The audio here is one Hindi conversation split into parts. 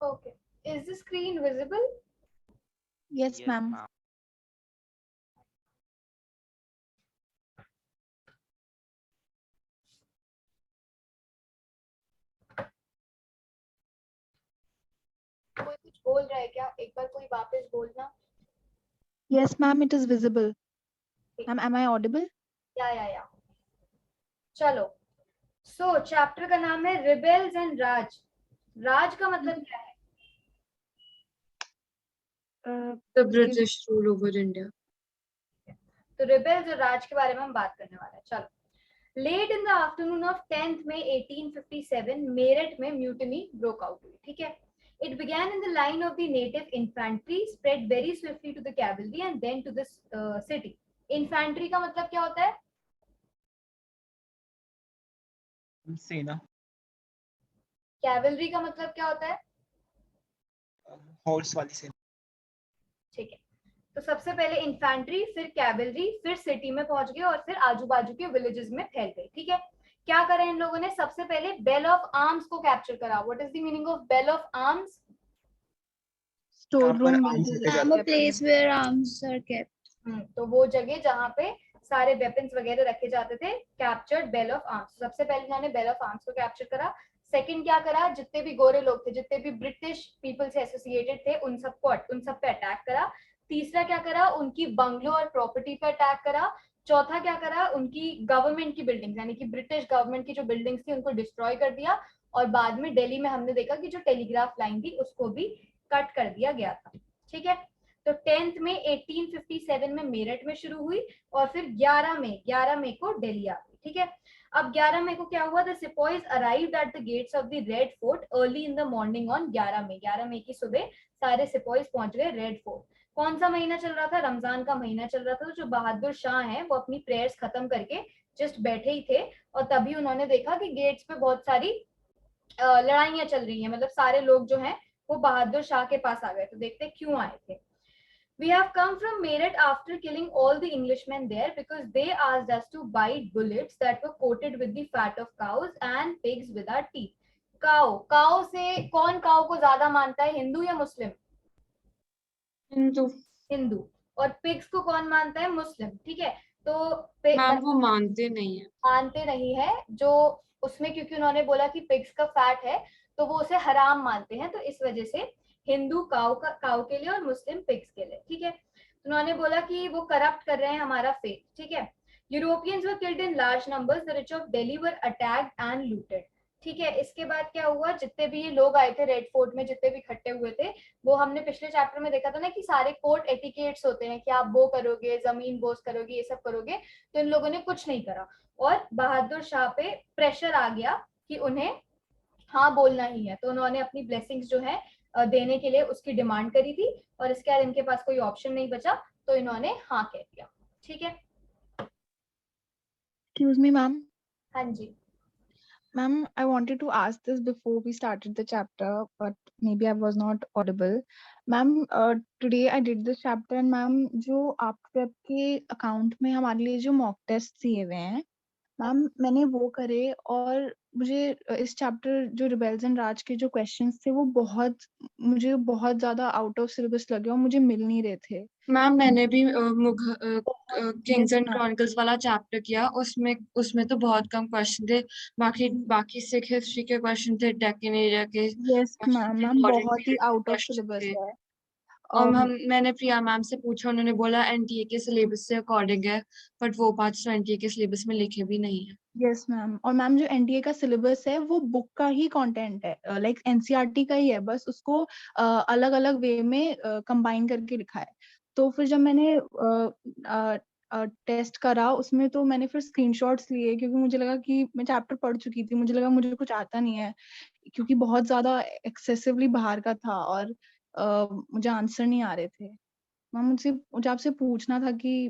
Okay. Is the screen visible? Yes, ma'am. कोई कुछ बोल रहा है क्या? एक बार कोई वापस बोलना. Yes, ma'am, it is visible. Ma'am, am I audible? या. चलो. So चैप्टर का नाम है रिबेल्स एंड राज. राज का मतलब क्या है? The British rule over India. तो रिबेल्स और राज के बारे में हम बात करने वाले हैं. चलो. Late in the afternoon of 10th May 1857 Meerut में म्यूटिनी ब्रोक आउट हुई. ठीक है. It began in the line of the native infantry, spread very swiftly to the cavalry and then to the city. Infantry का मतलब क्या होता है? सेना. Cavalry का मतलब क्या होता है? हॉर्स वाली सेना. ठीक है. तो सबसे पहले इन्फेंट्री, फिर कैवलरी, फिर सिटी में पहुंच गए और फिर आजू बाजू के विलेजेस में फैल गए. ठीक है. क्या करा इन लोगों ने? सबसे पहले बेल ऑफ आर्म्स को कैप्चर करा. What is the meaning of bell of arms? Storeroom. A place where arms are kept. तो वो जगह जहाँ पे सारे वेपन्स वगैरह रखे जाते थे. Captured bell of arms. सबसे पहले इन्होंने बेल ऑफ आर्म्स को कैप्चर करा. सेकंड क्या करा? जितने भी गोरे लोग थे, जितने भी ब्रिटिश पीपल से एसोसिएटेड थे, उन सब पे अटैक करा. तीसरा क्या करा? उनकी बंगलो और प्रॉपर्टी पे अटैक करा. चौथा क्या करा? उनकी गवर्नमेंट की बिल्डिंग्स, यानी कि ब्रिटिश गवर्नमेंट की जो बिल्डिंग्स थी उनको डिस्ट्रॉय कर दिया. और बाद में दिल्ली में हमने देखा कि जो टेलीग्राफ लाइन थी उसको भी कट कर दिया गया था. ठीक है. तो 10th में 1857 में मेरठ में शुरू हुई और फिर 11 मई को दिल्ली आ गई. ठीक है. अब 11 मई को क्या हुआ? The sepoys arrived at the gates of the red fort early in the morning on 11 मई की सुबह सारे सिपॉइज पहुंच गए रेड फोर्ट. कौन सा महीना चल रहा था? रमजान का महीना चल रहा था. तो जो बहादुर शाह हैं वो अपनी प्रेयर्स खत्म करके जस्ट बैठे ही थे और तभी उन्होंने देखा कि गेट्स पे बहुत सारी लड़ाइयां चल रही हैं. मतलब सारे लोग जो हैं वो बहादुर शाह के पास आ गए. तो देखते क्यों आए थे. We have come from Meerut after killing all the Englishmen there because they asked us to bite bullets that were coated with the fat of cows and pigs with our teeth. Cow से कौन काउ को ज्यादा मानता है? हिंदू या मुस्लिम? हिंदू. और पिग्स को कौन मानता है? मुस्लिम. ठीक है. तो मैम वो मानते नहीं है जो उसमें, क्योंकि उन्होंने बोला कि पिग्स का फैट है तो वो उसे हराम मानते हैं. तो इस वजह से हिंदू काउ के लिए और मुस्लिम पिग्स के लिए. ठीक है. उन्होंने बोला कि वो करप्ट कर रहे हैं हमारा फेथ. ठीक है. Europeans were killed in large numbers. The rich of Delhi were attacked and looted. ठीक है. इसके बाद क्या हुआ? जितने भी ये लोग आए थे रेड फोर्ट में, जितने भी इकट्ठे हुए थे, वो हमने पिछले चैप्टर में देखा था ना कि सारे कोर्ट एटिकेट्स होते हैं कि आप वो करोगे, जमीन बोस करोगे, ये सब करोगे. तो इन लोगों ने कुछ नहीं करा और बहादुर शाह पे प्रेशर आ गया कि उन्हें हाँ बोलना ही है. तो उन्होंने अपनी ब्लेसिंग्स जो है देने के लिए उसकी डिमांड करी थी और इसके बाद इनके पास कोई ऑप्शन नहीं बचा तो इन्होंने हाँ कह दिया. ठीक है. Excuse me, ma'am. हाँ जी. Ma'am, I wanted to ask this before we started the chapter, but maybe I was not audible. Ma'am, today I did this chapter and ma'am, जो आपके अकाउंट में हमारे लिए जो मॉक टेस्ट दिए हुए हैं, मैम मैंने वो करे और मुझे इस चैप्टर जो रिबेल्स एंड राज के जो क्वेश्चंस थे वो मुझे बहुत ज्यादा आउट ऑफ सिलेबस लगे और मुझे मिल नहीं रहे थे. मैम मैंने भी किंग्स एंड क्रॉनिकल्स वाला चैप्टर किया. उसमें तो बहुत कम क्वेश्चन थे. बाकी सिख हिस्ट्री के क्वेश्चन थे, डेक्कन एरिया के. यस मैम बहुत ही आउट ऑफ सिलेबस है. और मैंने प्रिया मैम से पूछा, उन्होंने बोला एनटीए के सिलेबस से अकॉर्डिंग है, बट वो पार्ट्स एनटीए के सिलेबस में लिखे भी नहीं है. Yes ma'am. और मैम जो एनटीए का सिलेबस है वो बुक का ही कंटेंट है, लाइक एनसीईआरटी का ही है, बस उसको अलग अलग वे में कंबाइन करके लिखा है. तो फिर जब मैंने टेस्ट करा उसमें तो मैंने फिर स्क्रीनशॉट्स लिए क्योंकि मुझे लगा कि मैं चैप्टर पढ़ चुकी थी, मुझे लगा मुझे कुछ आता नहीं है क्योंकि बहुत ज्यादा एक्सेसिवली बाहर का था और मुझे आंसर नहीं आ रहे थे. मैम मुझे आपसे पूछना था कि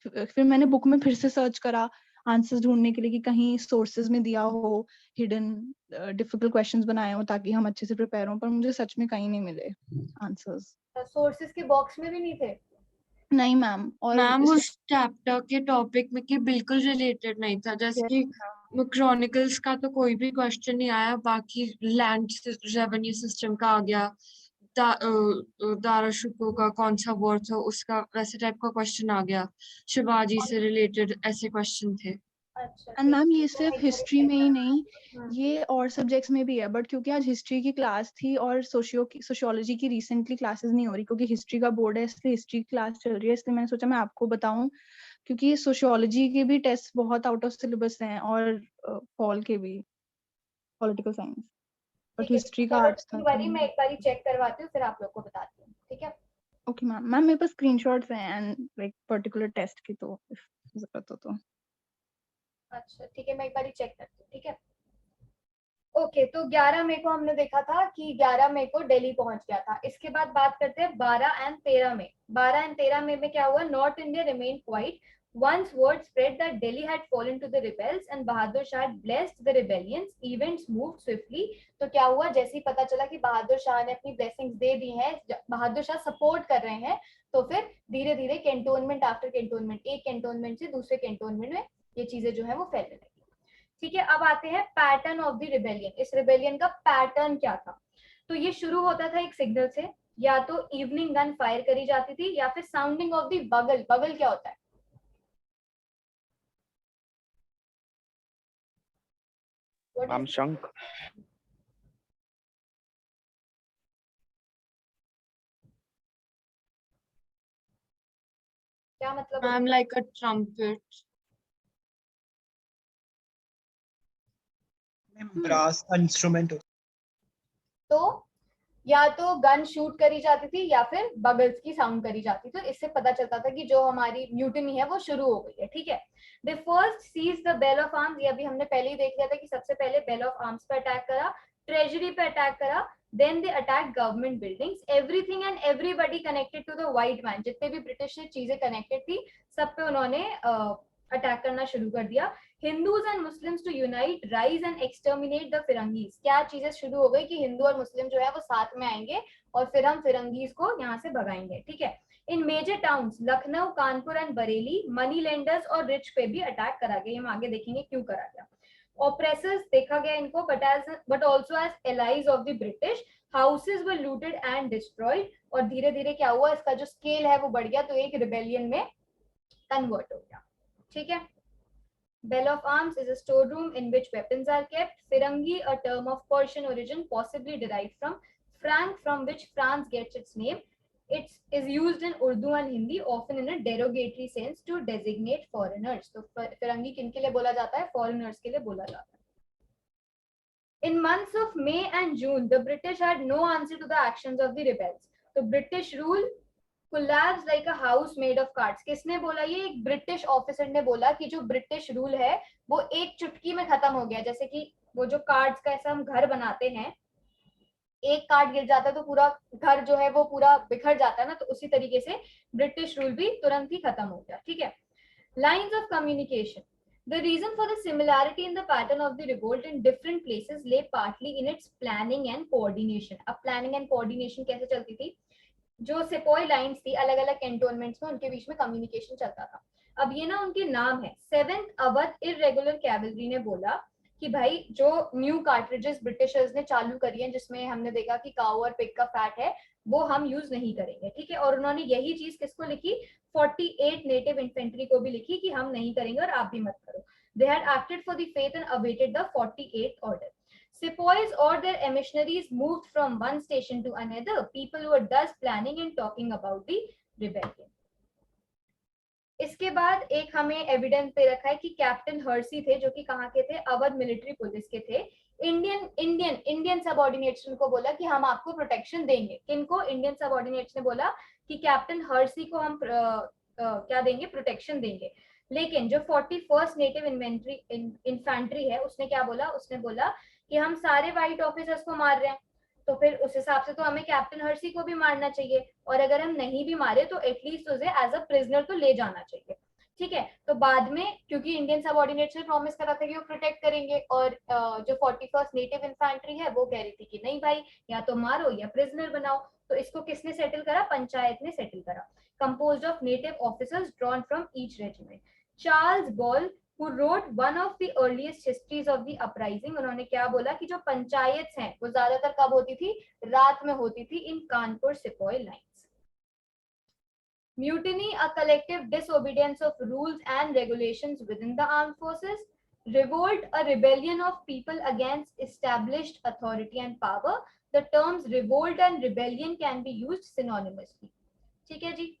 फिर मैंने बुक में फिर से सर्च करा आंसर्स ढूंढने के लिए कि कहीं सोर्सेज में दिया हो, हिडन डिफिकल्ट क्वेश्चंस बनाए हो ताकि हम अच्छे से प्रिपेयर हों, पर मुझे सच में कहीं नहीं मिले आंसर्स. सोर्सेज के बॉक्स में भी नहीं थे? नहीं मैम. और मैम उस चैप्टर के टॉपिक में कि बिल्कुल रिलेटेड नहीं था. जैसे कि क्रॉनिकल्स का तो कोई भी क्वेश्चन नहीं आया, बाकी लैंड रेवेन्यू सिस्टम का आ गया, दारा शिकोह का कौन सा वॉर था उसका वैसे टाइप का क्वेश्चन आ गया, शिवाजी से रिलेटेड ऐसे क्वेश्चन थे। अच्छा एंड मैम ये तो सिर्फ मैं एक बारी हिस्ट्री check में ही करती नहीं, हूँ। ये और सब्जेक्ट्स में भी है, बट क्योंकि आज हिस्ट्री की क्लास थी और सोशियोलॉजी की रिसेंटली क्लासेस नहीं हो रही क्योंकि हिस्ट्री का बोर्ड है, इसलिए हिस्ट्री क्लास चल रही है, इसलिए मैंने सोचा मैं आपको बताऊं, क्योंकि सोशियोलॉजी के भी टेस्ट बहुत आउट ऑफ सिलेबस हैं और पॉल के भी, पॉलिटिकल साइंस, बट ठीक है हिस्ट्री का चलो आर्ट्स था एक तो बारी मैं एक बारी चेक करवाती हूँ फिर आप लोग को बताती हूँ, ठीक है। Okay ma'am. मैम मेरे पास स्क्रीनशॉट्स हैं एंड लाइक पर्टिकुलर टेस्ट की, तो if जरूरत हो तो। अच्छा ठीक है मैं एक बारी चेक करती हूँ, ठीक है। ओके तो 11 मई को हमने देखा था कि 11 मई को दिल्ली पहुंच गया था। इसके बाद बात करते हैं 12 एंड 13 मई। 12 एंड 13 मई में क्या हुआ? North India remain quite once word spread that Delhi had fallen to the rebels and Bahadur Shah had blessed the rebellions, events moved swiftly। तो क्या हुआ? जैसे ही पता चला कि बहादुर शाह ने अपनी ब्लेसिंग्स दे दी हैं, बहादुर शाह सपोर्ट कर रहे हैं, तो फिर धीरे धीरे कैंटोनमेंट आफ्टर कैंटोनमेंट, एक कैंटोनमेंट से दूसरे कैंटोनमेंट में ये चीजें जो है वो फैलने लगी। ठीक है अब आते हैं पैटर्न ऑफ द रिबेलियन। इस रिबेलियन का पैटर्न क्या था? तो ये शुरू होता था एक सिग्नल से, या तो इवनिंग गन फायर करी जाती थी या फिर साउंडिंग ऑफ द बगल। बगल क्या होता है? मैम शंख। क्या मतलब? Ma'am like a trumpet. Brass का इंस्ट्रूमेंट। तो या तो गन शूट करी जाती थी या फिर बगल्स की साउंड करी जाती थी, तो इससे पता चलता था कि जो हमारी म्यूटिनी है वो शुरू हो गई है। ठीक है they first seize the bell of arms. ये अभी हमने पहले ही देख लिया था कि सबसे पहले बेल ऑफ आर्म्स पे अटैक करा, ट्रेजरी पे अटैक करा, then they attack government buildings, everything and everybody connected to the white man. जितने भी ब्रिटिश से चीजें कनेक्टेड थी सब पे उन्होंने अटैक करना शुरू कर दिया। Hindus and Muslims to unite, rise and exterminate the firangis. क्या चीजें शुरू हो गई कि हिंदू और मुस्लिम जो है वो साथ में आएंगे और फिर हम फिरंगीज को यहाँ से भगाएंगे। ठीक है in major towns Lucknow, Kanpur and Bareilly, money lenders और रिच पे भी अटैक करा गया। हम आगे देखेंगे क्यों करा गया। ऑपरेसर्स देखा गया इनको, but also as allies of the British. Houses were looted and destroyed. और धीरे धीरे क्या हुआ, इसका जो स्केल है वो बढ़ गया, तो एक रिबेलियन में कन्वर्ट हो गया। ठीक है Bell of arms is a storeroom in which weapons are kept. Firangi, a term of Persian origin, possibly derived from franc, from which France gets its name. It is used in Urdu and Hindi, often in a derogatory sense to designate foreigners. तो फिरंगी किन के लिए बोला जाता है? Foreigners के लिए बोला जाता है। In months of May and June, the British had no answer to the actions of the rebels. तो British rule collapsed like a house made of cards। किसने बोला ये? एक ब्रिटिश ऑफिसर ने बोला कि जो ब्रिटिश रूल है वो एक चुटकी में खत्म हो गया। जैसे कि वो जो कार्ड्स का ऐसा हम घर बनाते हैं, एक कार्ड गिर जाता है तो पूरा घर जो है वो पूरा बिखर जाता है ना, तो उसी तरीके से ब्रिटिश रूल भी तुरंत ही खत्म हो गया। ठीक है lines of communication. The reason for the similarity in the pattern of the revolt in different places lay partly in its planning and coordination। अब planning and coordination कैसे चलती थी? जो सिपोई लाइंस थी अलग अलग कैंटोनमेंट्स में, उनके बीच में कम्युनिकेशन चलता था। अब ये ना उनके नाम है। 7th अवध इरेगुलर कैवलरी ने बोला कि भाई जो न्यू कार्ट्रिजेस ब्रिटिशर्स ने चालू करी है, जिसमें हमने देखा कि काऊ और पिग का फैट है, वो हम यूज नहीं करेंगे। ठीक है और उन्होंने यही चीज किसको लिखी? 48 नेटिव इन्फेंट्री को भी लिखी कि हम नहीं करेंगे और आप भी मत करो। They had acted for the faith and awaited the 48th order. Sepoys or their emissaries moved from one station to another. People were thus planning and talking about the rebellion. इसके बाद एक हमें एविडेंस दे रखा है कि कैप्टन हर्सी थे, जो कि कहाँ के थे? अवध मिलिट्री पुलिस के थे। इंडियन सबऑर्डिनेट्स को बोला कि हम आपको प्रोटेक्शन देंगे। किनको? इंडियन सबऑर्डिनेट्स ने बोला कि कैप्टन हर्सी को हम क्या देंगे? प्रोटेक्शन देंगे। लेकिन जो 41st नेटिव इन्फेंट्री है उसने क्या बोला? उसने बोला कि हम सारे व्हाइट ऑफिसर्स को मार रहे हैं, तो फिर उस हिसाब से तो हमें कैप्टन हर्सी को भी मारना चाहिए, और अगर हम नहीं भी मारे तो एटलीस्ट उसे एज अ प्रिजनर तो ले जाना चाहिए। ठीक है तो बाद में क्योंकि इंडियन सबऑर्डिनेट्स ने प्रॉमिस करा था कि वो प्रोटेक्ट करेंगे, और जो 41st नेटिव इन्फेंट्री है वो कह रही थी कि नहीं भाई, या तो मारो या प्रिजनर बनाओ। तो इसको किसने सेटल करा? पंचायत ने सेटल करा, composed of native officers drawn from each regiment. Charles ball who wrote one of the earliest histories of the uprising, उन्होंने क्या बोला कि जो पंचायत हैं वो ज्यादातर कब होती थी, रात में होती थी in Kanpur sepoy lines. Mutiny, a collective disobedience of rules and regulations within the armed forces. Revolt, a rebellion of people against established authority and power. The terms revolt and rebellion can be used synonymously. ठीक है जी,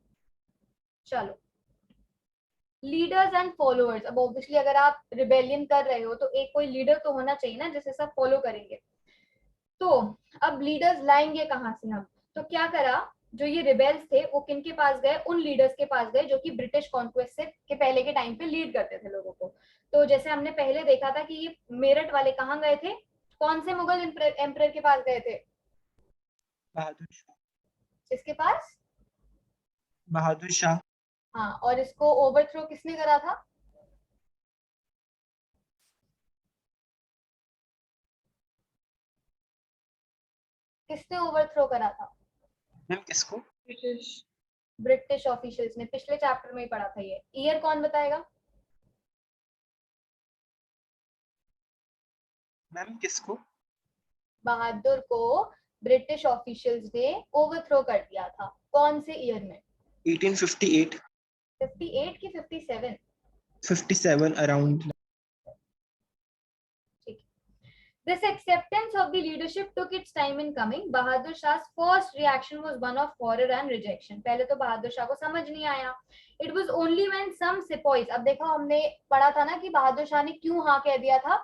चलो. Leaders and followers. अब ऑब्वियसली अगर आप रिबेलियन कर रहे हो तो एक कोई लीडर तो होना चाहिए ना जिसे सब फॉलो करेंगे. तो अब लीडर्स लाएंगे कहाँ से हम? तो क्या करा, जो ये रिबेल्स थे वो किन के पास गए, उन लीडर्स के पास गए जो कि ब्रिटिश कॉन्क्वेस्ट से के पहले के टाइम पे लीड करते थे लोगों को. तो जैसे हमने पहले देखा था कि ये मेरठ वाले कहाँ गए थे, कौन से मुगल एम्परर के पास गए थे? बहादुर शाह. किसके पास? बहादुर शाह. हाँ, और इसको ओवरथ्रो किसने करा था? किसने ओवरथ्रो करा था? मैम किसको? ब्रिटिश ऑफिशियल्स ने. पिछले चैप्टर में ही पढ़ा था ये. ईयर कौन बताएगा? मैम किसको? बहादुर को ब्रिटिश ऑफिशियल्स ने ओवरथ्रो कर दिया था. कौन से ईयर में? 1858. 58 की 57? 57 around. This acceptance of the leadership took its time in coming. Bahadur Shah's first reaction was one of horror and rejection. पहले तो बहादुर शाह को समझ नहीं आया. It was only when some sepoys, अब देखो हमने पढ़ा था ना कि बहादुर शाह ने क्यों हाँ कह दिया था,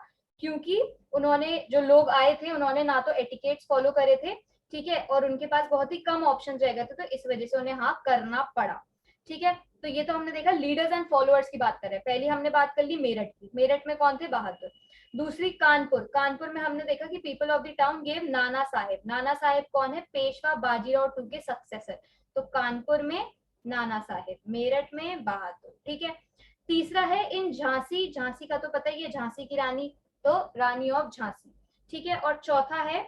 क्योंकि उन्होंने जो लोग आए थे उन्होंने ना तो एटिकेट्स फॉलो करे थे, ठीक है, और उनके पास बहुत ही कम ऑप्शन रह गए थे, तो इस वजह से उन्हें हाँ करना पड़ा. ठीक है, तो ये तो हमने देखा लीडर्स एंड फॉलोअर्स की बात कर रहे हैं. पहली हमने बात कर ली मेरठ की. मेरठ में कौन थे? बहादुर. दूसरी कानपुर. कानपुर में हमने देखा कि people of the town gave Nana Saheb. Nana Saheb कौन है? पेशवा बाजीराव टू के सक्सेसर. तो कानपुर में नाना साहेब, मेरठ में बहादुर. ठीक है. तीसरा है इन झांसी. झांसी का तो पता ही है, झांसी की रानी, तो रानी ऑफ झांसी. ठीक है. और चौथा है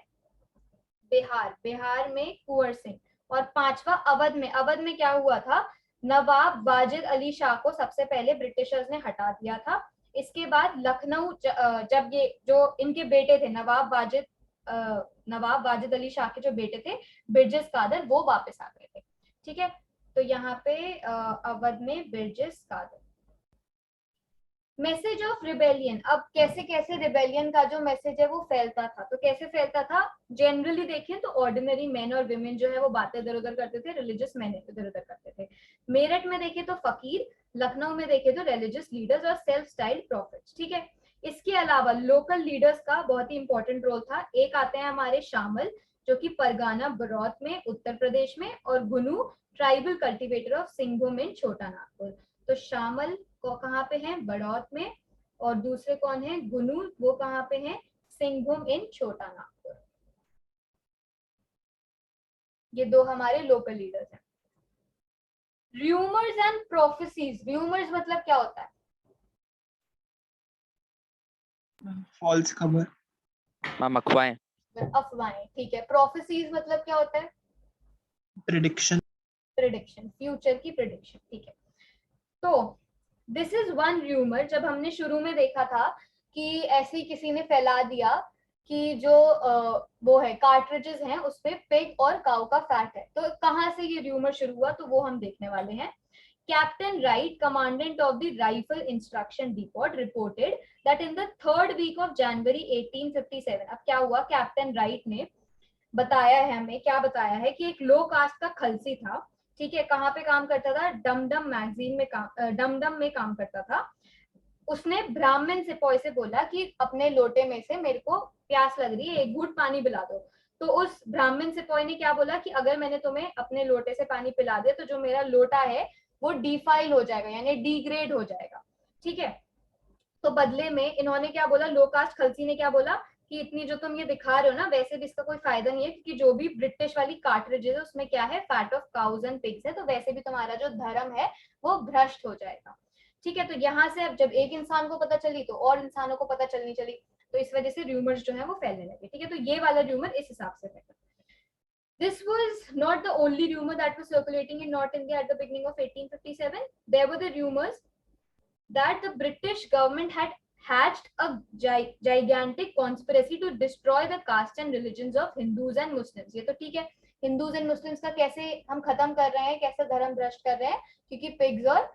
बिहार. बिहार में कुंवर सिंह. और पांचवा अवध में. अवध में क्या हुआ था? नवाब वाजिद अली शाह को सबसे पहले ब्रिटिशर्स ने हटा दिया था. इसके बाद लखनऊ, जब ये जो इनके बेटे थे नवाब वाजिद अली शाह के जो बेटे थे बिरजिस कादर, वो वापस आ गए थे. ठीक है. तो यहाँ पे अवध में Birjis Qadr. Message of rebellion. अब कैसे कैसे रिबेलियन का जो मैसेज है वो फैलता था. तो कैसे फैलता था? जनरली देखें तो ऑर्डिनरी मैन और विमेन जो है वो बातें इधर उधर करते थे, रिलीजियस मैन इधर उधर करते थे. मेरठ में देखें तो फकीर, लखनऊ में देखें तो रिलीजियस लीडर्स और सेल्फ स्टाइल्ड प्रॉफिट्स. ठीक है. इसके अलावा लोकल लीडर्स का बहुत ही इंपॉर्टेंट रोल था. एक आते हैं हमारे शामल, जो कि परगाना बरौत में उत्तर प्रदेश में, और Gonoo tribal cultivator of Singhbhum in Chota Nagpur. तो शामल को कहाँ पे हैं? बड़ौत में. और दूसरे कौन है? गुनू, वो कहाँ पे हैं? सिंहभूम इन छोटा नागपुर. ये दो हमारे लोकल लीडर्स हैं. Rumours and prophecies. रूमर्स मतलब क्या होता है? फॉल्स खबर. मैम अफवाहें. अफवाहें. ठीक है. प्रोफेसीज मतलब क्या होता है? प्रेडिक्शन. प्रेडिक्शन, फ्यूचर की प्रेडिक्शन. ठीक है. तो दिस इज वन रूमर. जब हमने शुरू में देखा था कि ऐसे ही किसी ने फैला दिया कि जो वो है कार्ट्रिजेस हैं उसपे पिग और काऊ का फैट है. तो कहाँ से ये रूमर शुरू हुआ, तो वो हम देखने वाले हैं. Captain Wright, commandant of the rifle instruction depot, reported that in the third week of January 1857. अब क्या हुआ? कैप्टन राइट ने बताया है हमें, क्या बताया है कि एक लो कास्ट का खलसी था. ठीक है. कहाँ पे काम करता था? डमडम मैगजीन में डमडम में काम करता था. उसने ब्राह्मण सिपाही से बोला कि अपने लोटे में से मेरे को प्यास लग रही है, एक घूंट पानी पिला दो. तो उस ब्राह्मण सिपाही ने क्या बोला कि अगर मैंने तुम्हें अपने लोटे से पानी पिला दिया तो जो मेरा लोटा है वो डिफाइल हो जाएगा, यानी डिग्रेड हो जाएगा. ठीक है. तो बदले में इन्होंने क्या बोला? लो कास्ट खलसी ने क्या बोला कि इतनी जो तुम ये दिखा रहे हो ना, वैसे भी इसका कोई फायदा नहीं है, क्योंकि जो भी ब्रिटिश वाली कार्ट्रिजेस है उसमें क्या है? Fat of cows and pigs है, तो वैसे भी तुम्हारा जो धर्म है वो भ्रष्ट हो जाएगा. ठीक है. तो यहाँ से अब जब एक इंसान को पता चली तो और इंसानों को पता चलनी चली, तो इस वजह से रूमर्स जो है वो फैलने लगे. ठीक है. तो ये वाला रूमर इस हिसाब से फैला. This was not the only rumor that was circulating in North India at the beginning of 1857. There were the rumors that the British government had hatched a gigantic conspiracy to destroy the caste and religions of Hindus and Muslims. ये तो ठीक है, हिंदूज एंड मुस्लिम्स का कैसे हम खत्म कर रहे हैं, कैसे धर्म भ्रष्ट कर रहे हैं, क्योंकि पिग्स और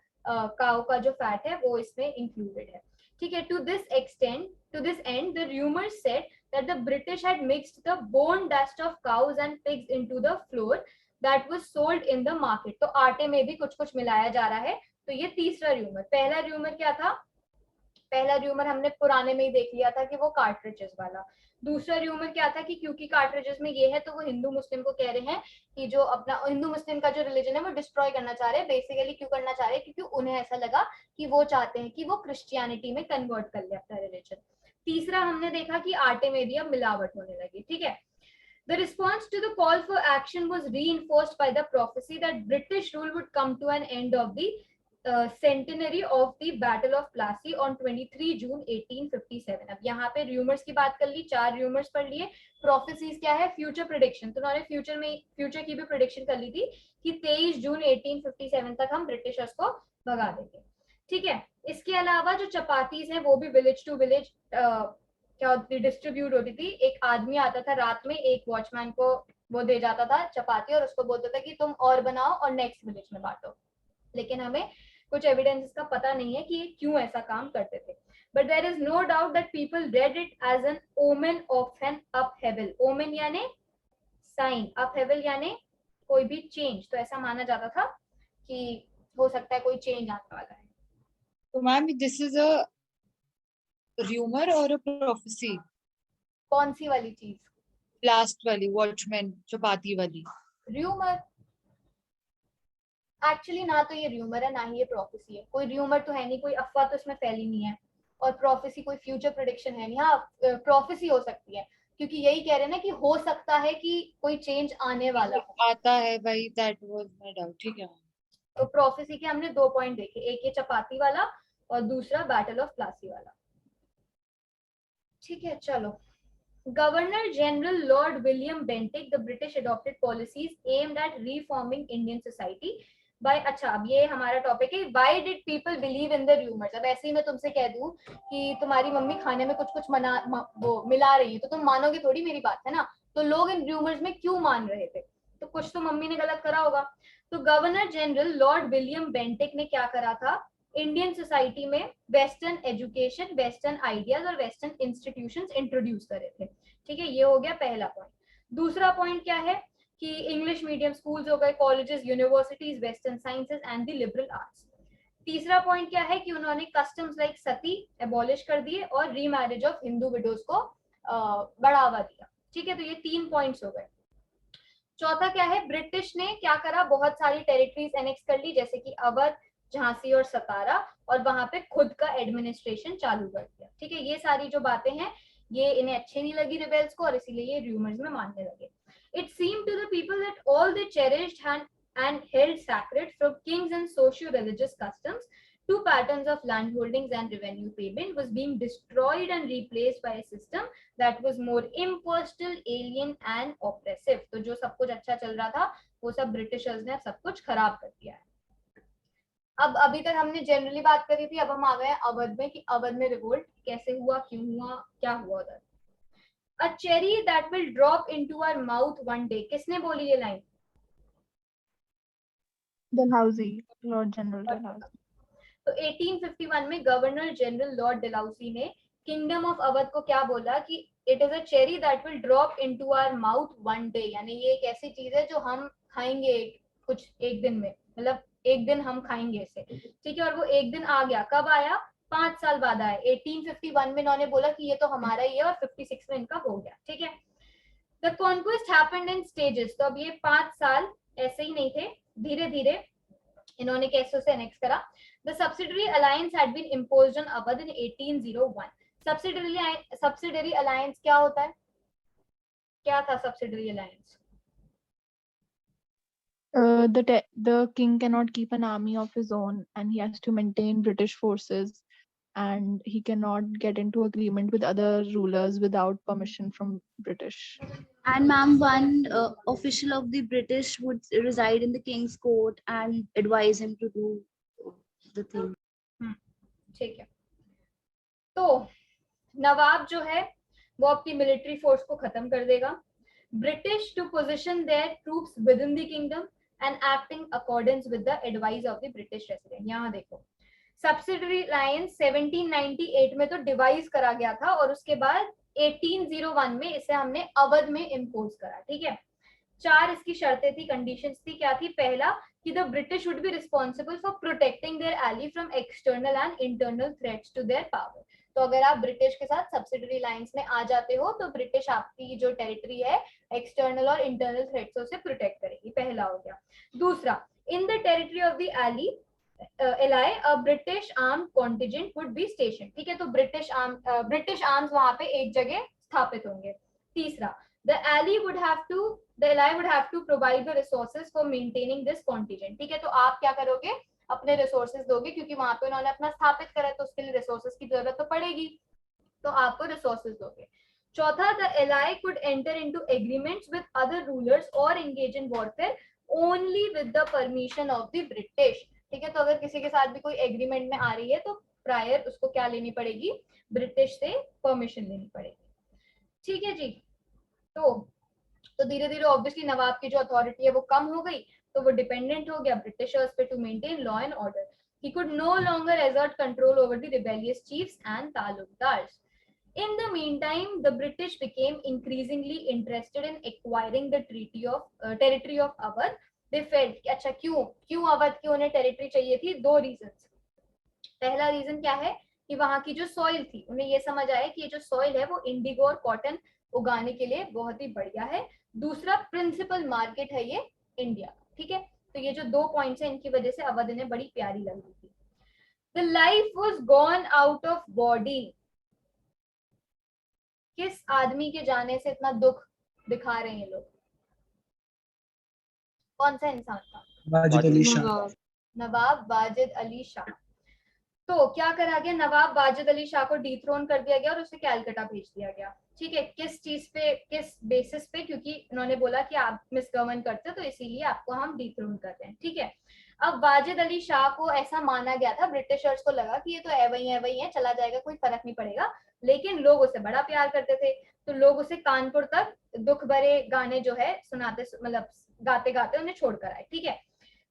काउ का जो फैट है वो इसमें इंक्लूडेड है. ठीक है. To this and the rumours said that the British had mixed the bone dust of cows and pigs into the flour that was sold in the market. तो आटे में भी कुछ कुछ मिलाया जा रहा है. तो ये तीसरा रूमर. पहला रूमर क्या था? पहला रूमर हमने पुराने में ही देख लिया था कि वो कार्ट्रिजेस वाला. दूसरा रूमर क्या था कि क्योंकि कार्ट्रिजेस में ये है तो वो हिंदू मुस्लिम को कह रहे हैं कि जो अपना हिंदू मुस्लिम का जो रिलीजन है वो डिस्ट्रॉय करना चाह रहे हैं. बेसिकली क्यों करना चाह रहे हैं? क्योंकि उन्हें ऐसा लगा कि वो चाहते हैं कि वो क्रिश्चियनिटी में कन्वर्ट कर ले अपना रिलीजन. तीसरा हमने देखा कि आटे में भी अब मिलावट होने लगी. ठीक है. The response to the call for action was reinforced by the prophecy that British rule would come to an end of the centenary of the Battle of Plassey on 23 June 1857. अब यहाँ पे रूमर्स की बात कर ली, 4 रूमर्स पढ़ लिए. प्रोफेसीज क्या है? Future prediction. तो उन्होंने फ्यूचर की भी प्रेडिक्शन कर ली थी कि 23 जून 1857 तक हम ब्रिटिशर्स को भगा देंगे. ठीक है. इसके अलावा जो चपातीज हैं वो भी विलेज टू विलेज क्या होती डिस्ट्रीब्यूट होती थी. एक आदमी आता था रात में, एक वॉचमैन को वो दे जाता था चपाती और उसको बोलता था कि तुम और बनाओ और नेक्स्ट विलेज में बांटो. लेकिन हमें कुछ एविडेंस का पता नहीं है कि ये क्यों ऐसा काम करते थे. But there is no doubt that people read it as an omen of an upheaval. Omen यानी साइन, अपहेवल यानी कोई भी चेंज. तो ऐसा माना जाता था कि हो सकता है कोई चेंज आने वाला है. So ma'am, this is a rumor or a prophecy? कौन सी वाली चीज? Last वाली, watchman, चपाती वाली. रूमर. एक्चुअली ना तो ये रूमर है ना ही ये प्रोफेसी है. कोई रूमर तो है नहीं, कोई अफवाह तो इसमें फैली नहीं है. और प्रोफेसी कोई फ्यूचर प्रेडिक्शन है नहीं. हाँ, प्रोफेसी हो सकती है क्योंकि यही कह रहे हैं ना कि हो सकता है कि कोई चेंज आने वाला हो. आता है भाई, that was my doubt. ठीक है. तो प्रोफेसी के हमने 2 पॉइंट देखे, एक ये चपाती वाला और दूसरा बैटल ऑफ प्लासी वाला. ठीक है. चलो. Governor General Lord William Bentinck, the British adopted policies aimed at reforming Indian society by. अच्छा, अब ये हमारा टॉपिक है, why did people believe in the rumors. अब ऐसे ही मैं तुमसे कह दूं कि तुम्हारी मम्मी खाने में कुछ कुछ वो मिला रही है तो तुम मानोगे थोड़ी मेरी बात, है ना. तो लोग इन रूमर्स में क्यों मान रहे थे? तो कुछ तो मम्मी ने गलत करा होगा. तो governor general Lord William Bentinck ने क्या करा था? इंडियन सोसाइटी में वेस्टर्न एजुकेशन, वेस्टर्न आइडियाज और वेस्टर्न इंस्टीट्यूशंस इंट्रोड्यूस करे थे. ठीक है. ये हो गया पहला पॉइंट. दूसरा पॉइंट क्या है कि इंग्लिश मीडियम स्कूल्स हो गए, colleges, universities, western sciences and the liberal arts. तीसरा पॉइंट क्या है कि उन्होंने कस्टम्स लाइक सती एबॉलिश कर दिए और रीमैरिज ऑफ हिंदू विडोज को बढ़ावा दिया. ठीक है. तो ये 3 पॉइंट्स हो गए. चौथा क्या है? ब्रिटिश ने क्या करा? बहुत सारी टेरिटरीज एनेक्स कर ली, जैसे कि अवध, झांसी और सतारा, और वहां पे खुद का एडमिनिस्ट्रेशन चालू कर दिया. ठीक है. ये सारी जो बातें हैं ये इन्हें अच्छी नहीं लगी रिबेल्स को और इसीलिए ये रूमर्स में मानने लगे. It seemed to the people that all they cherished and held sacred from kings and socio-religious customs to patterns of land holdings and revenue payment was being destroyed and replaced by a system that was more impersonal, alien and oppressive. तो जो सब कुछ अच्छा चल रहा था वो सब ब्रिटिशर्स ने सब कुछ खराब कर दिया है. अब अभी तक हमने जनरली बात करी थी, अब हम आ गए हैं अवध में कि अवध में रिवोल्ट कैसे हुआ, क्यों हुआ, क्या हुआ उधर. A cherry that will drop into our mouth one day. किसने बोली ये line? Dalhousie, Lord general Dalhousie. तो 1851 में गवर्नर जनरल लॉर्ड डलहौजी ने किंगडम ऑफ अवध को क्या बोला कि it is a cherry that will drop into our mouth one day. यानी ये एक ऐसी चीज है जो हम खाएंगे कुछ एक दिन में, मतलब एक दिन हम खाएंगे इसे. ठीक है. और वो एक दिन आ गया. कब आया? 5 साल बाद आया. 1851 में इन्होंने बोला कि ये तो हमारा ही है और 56 में इनका हो गया. ठीक है. The conquest happened in stages. तो अब ये 5 साल ऐसे ही नहीं थे, धीरे धीरे इन्होंने कैसे उसे एनेक्स करा. The subsidiary alliance had been imposed on Awadh in 1801. Subsidiary alliance क्या होता है? क्या था subsidiary alliance? The king cannot keep an army of his own and he has to maintain British forces and he cannot get into agreement with other rulers without permission from British. And ma'am, one official of the British would reside in the king's court and advise him to do the thing. ठीक है, तो नवाब जो है वो अपनी मिलिट्री फोर्स को खत्म कर देगा. British to position their troops within the kingdom and acting accordance with the advice of the British resident. यहाँ देखो सब्सिडरी लाइंस 1798 में तो डिवाइस करा गया था और उसके बाद 1801 में इसे हमने अवध में इम्पोज करा. ठीक है, 4 इसकी शर्तें थी, कंडीशंस थी. क्या थी? पहला कि the British would be responsible for protecting their ally from external and internal threats to their power. तो अगर आप ब्रिटिश के साथ सब्सिडरी लाइंस में आ जाते हो तो ब्रिटिश आपकी जो टेरिटरी है एक्सटर्नल और इंटरनल थ्रेट्स से प्रोटेक्ट करेगी. पहला हो गया. दूसरा, in the territory of the ally ally a British arm contingent would be station. ठीक है, तो ब्रिटिश आर्म्स वहां पे एक जगह स्थापित होंगे. तीसरा, the ally would have to provide the resources for maintaining this contingent. ठीक है, तो आप क्या करोगे? अपने रिसोर्सेज दोगे क्योंकि वहां पे उन्होंने अपना स्थापित करा है तो उसके लिए रिसोर्सेज की जरूरत तो पड़ेगी, तो आपको रिसोर्सेज दोगे. चौथा, the ally could enter into agreements with other rulers or engage in warfare only with the permission of the British. ठीक है, तो अगर किसी के साथ भी कोई एग्रीमेंट में आ रही है तो प्रायर उसको क्या लेनी पड़ेगी? ब्रिटिश से परमिशन लेनी पड़ेगी. ठीक है जी. तो धीरे धीरे ऑब्वियसली नवाब की जो अथॉरिटी है वो कम हो गई, तो वो डिपेंडेंट हो गया ब्रिटिशर्स पे to maintain law and order. He could no longer exert control over the rebellious chiefs and talukdars. In the meantime, the British became increasingly interested in acquiring the territory of Awadh. They felt कि अच्छा क्यों अवध की उन्हें टेरिटरी चाहिए थी? 2 रीजंस. पहला रीजन क्या है कि वहां की जो सॉइल थी, उन्हें ये समझ आया कि ये जो सॉइल है वो इंडिगो और कॉटन उगाने के लिए बहुत ही बढ़िया है. दूसरा, प्रिंसिपल मार्केट है ये इंडिया. ठीक है, तो ये जो 2 पॉइंट्स हैं इनकी वजह से अवध इन्हें बड़ी प्यारी लग रही थी. The life was gone out of body. किस आदमी के जाने से इतना दुख दिखा रहे हैं लोग? कौन सा इंसान था? वाजिद अली शाह. नवाब वाजिद अली शाह. तो क्या करा गया? नवाब वाजिद अली शाह को डिथ्रोन कर दिया गया और उसे कैलकटा भेज दिया गया. ठीक है, किस चीज पे, किस बेसिस पे? क्योंकि उन्होंने बोला कि आप मिसगवर्न करते तो इसीलिए आपको हम डिथ्रोन कर रहे हैं. ठीक है, अब वाजिद अली शाह को ऐसा माना गया था, ब्रिटिशर्स को लगा कि ये तो वही है, चला जाएगा, कोई फर्क नहीं पड़ेगा. लेकिन लोग उसे बड़ा प्यार करते थे, तो लोग उसे कानपुर तक दुख भरे गाने जो है सुनाते, मतलब गाते गाते उन्हें छोड़कर आए. ठीक है,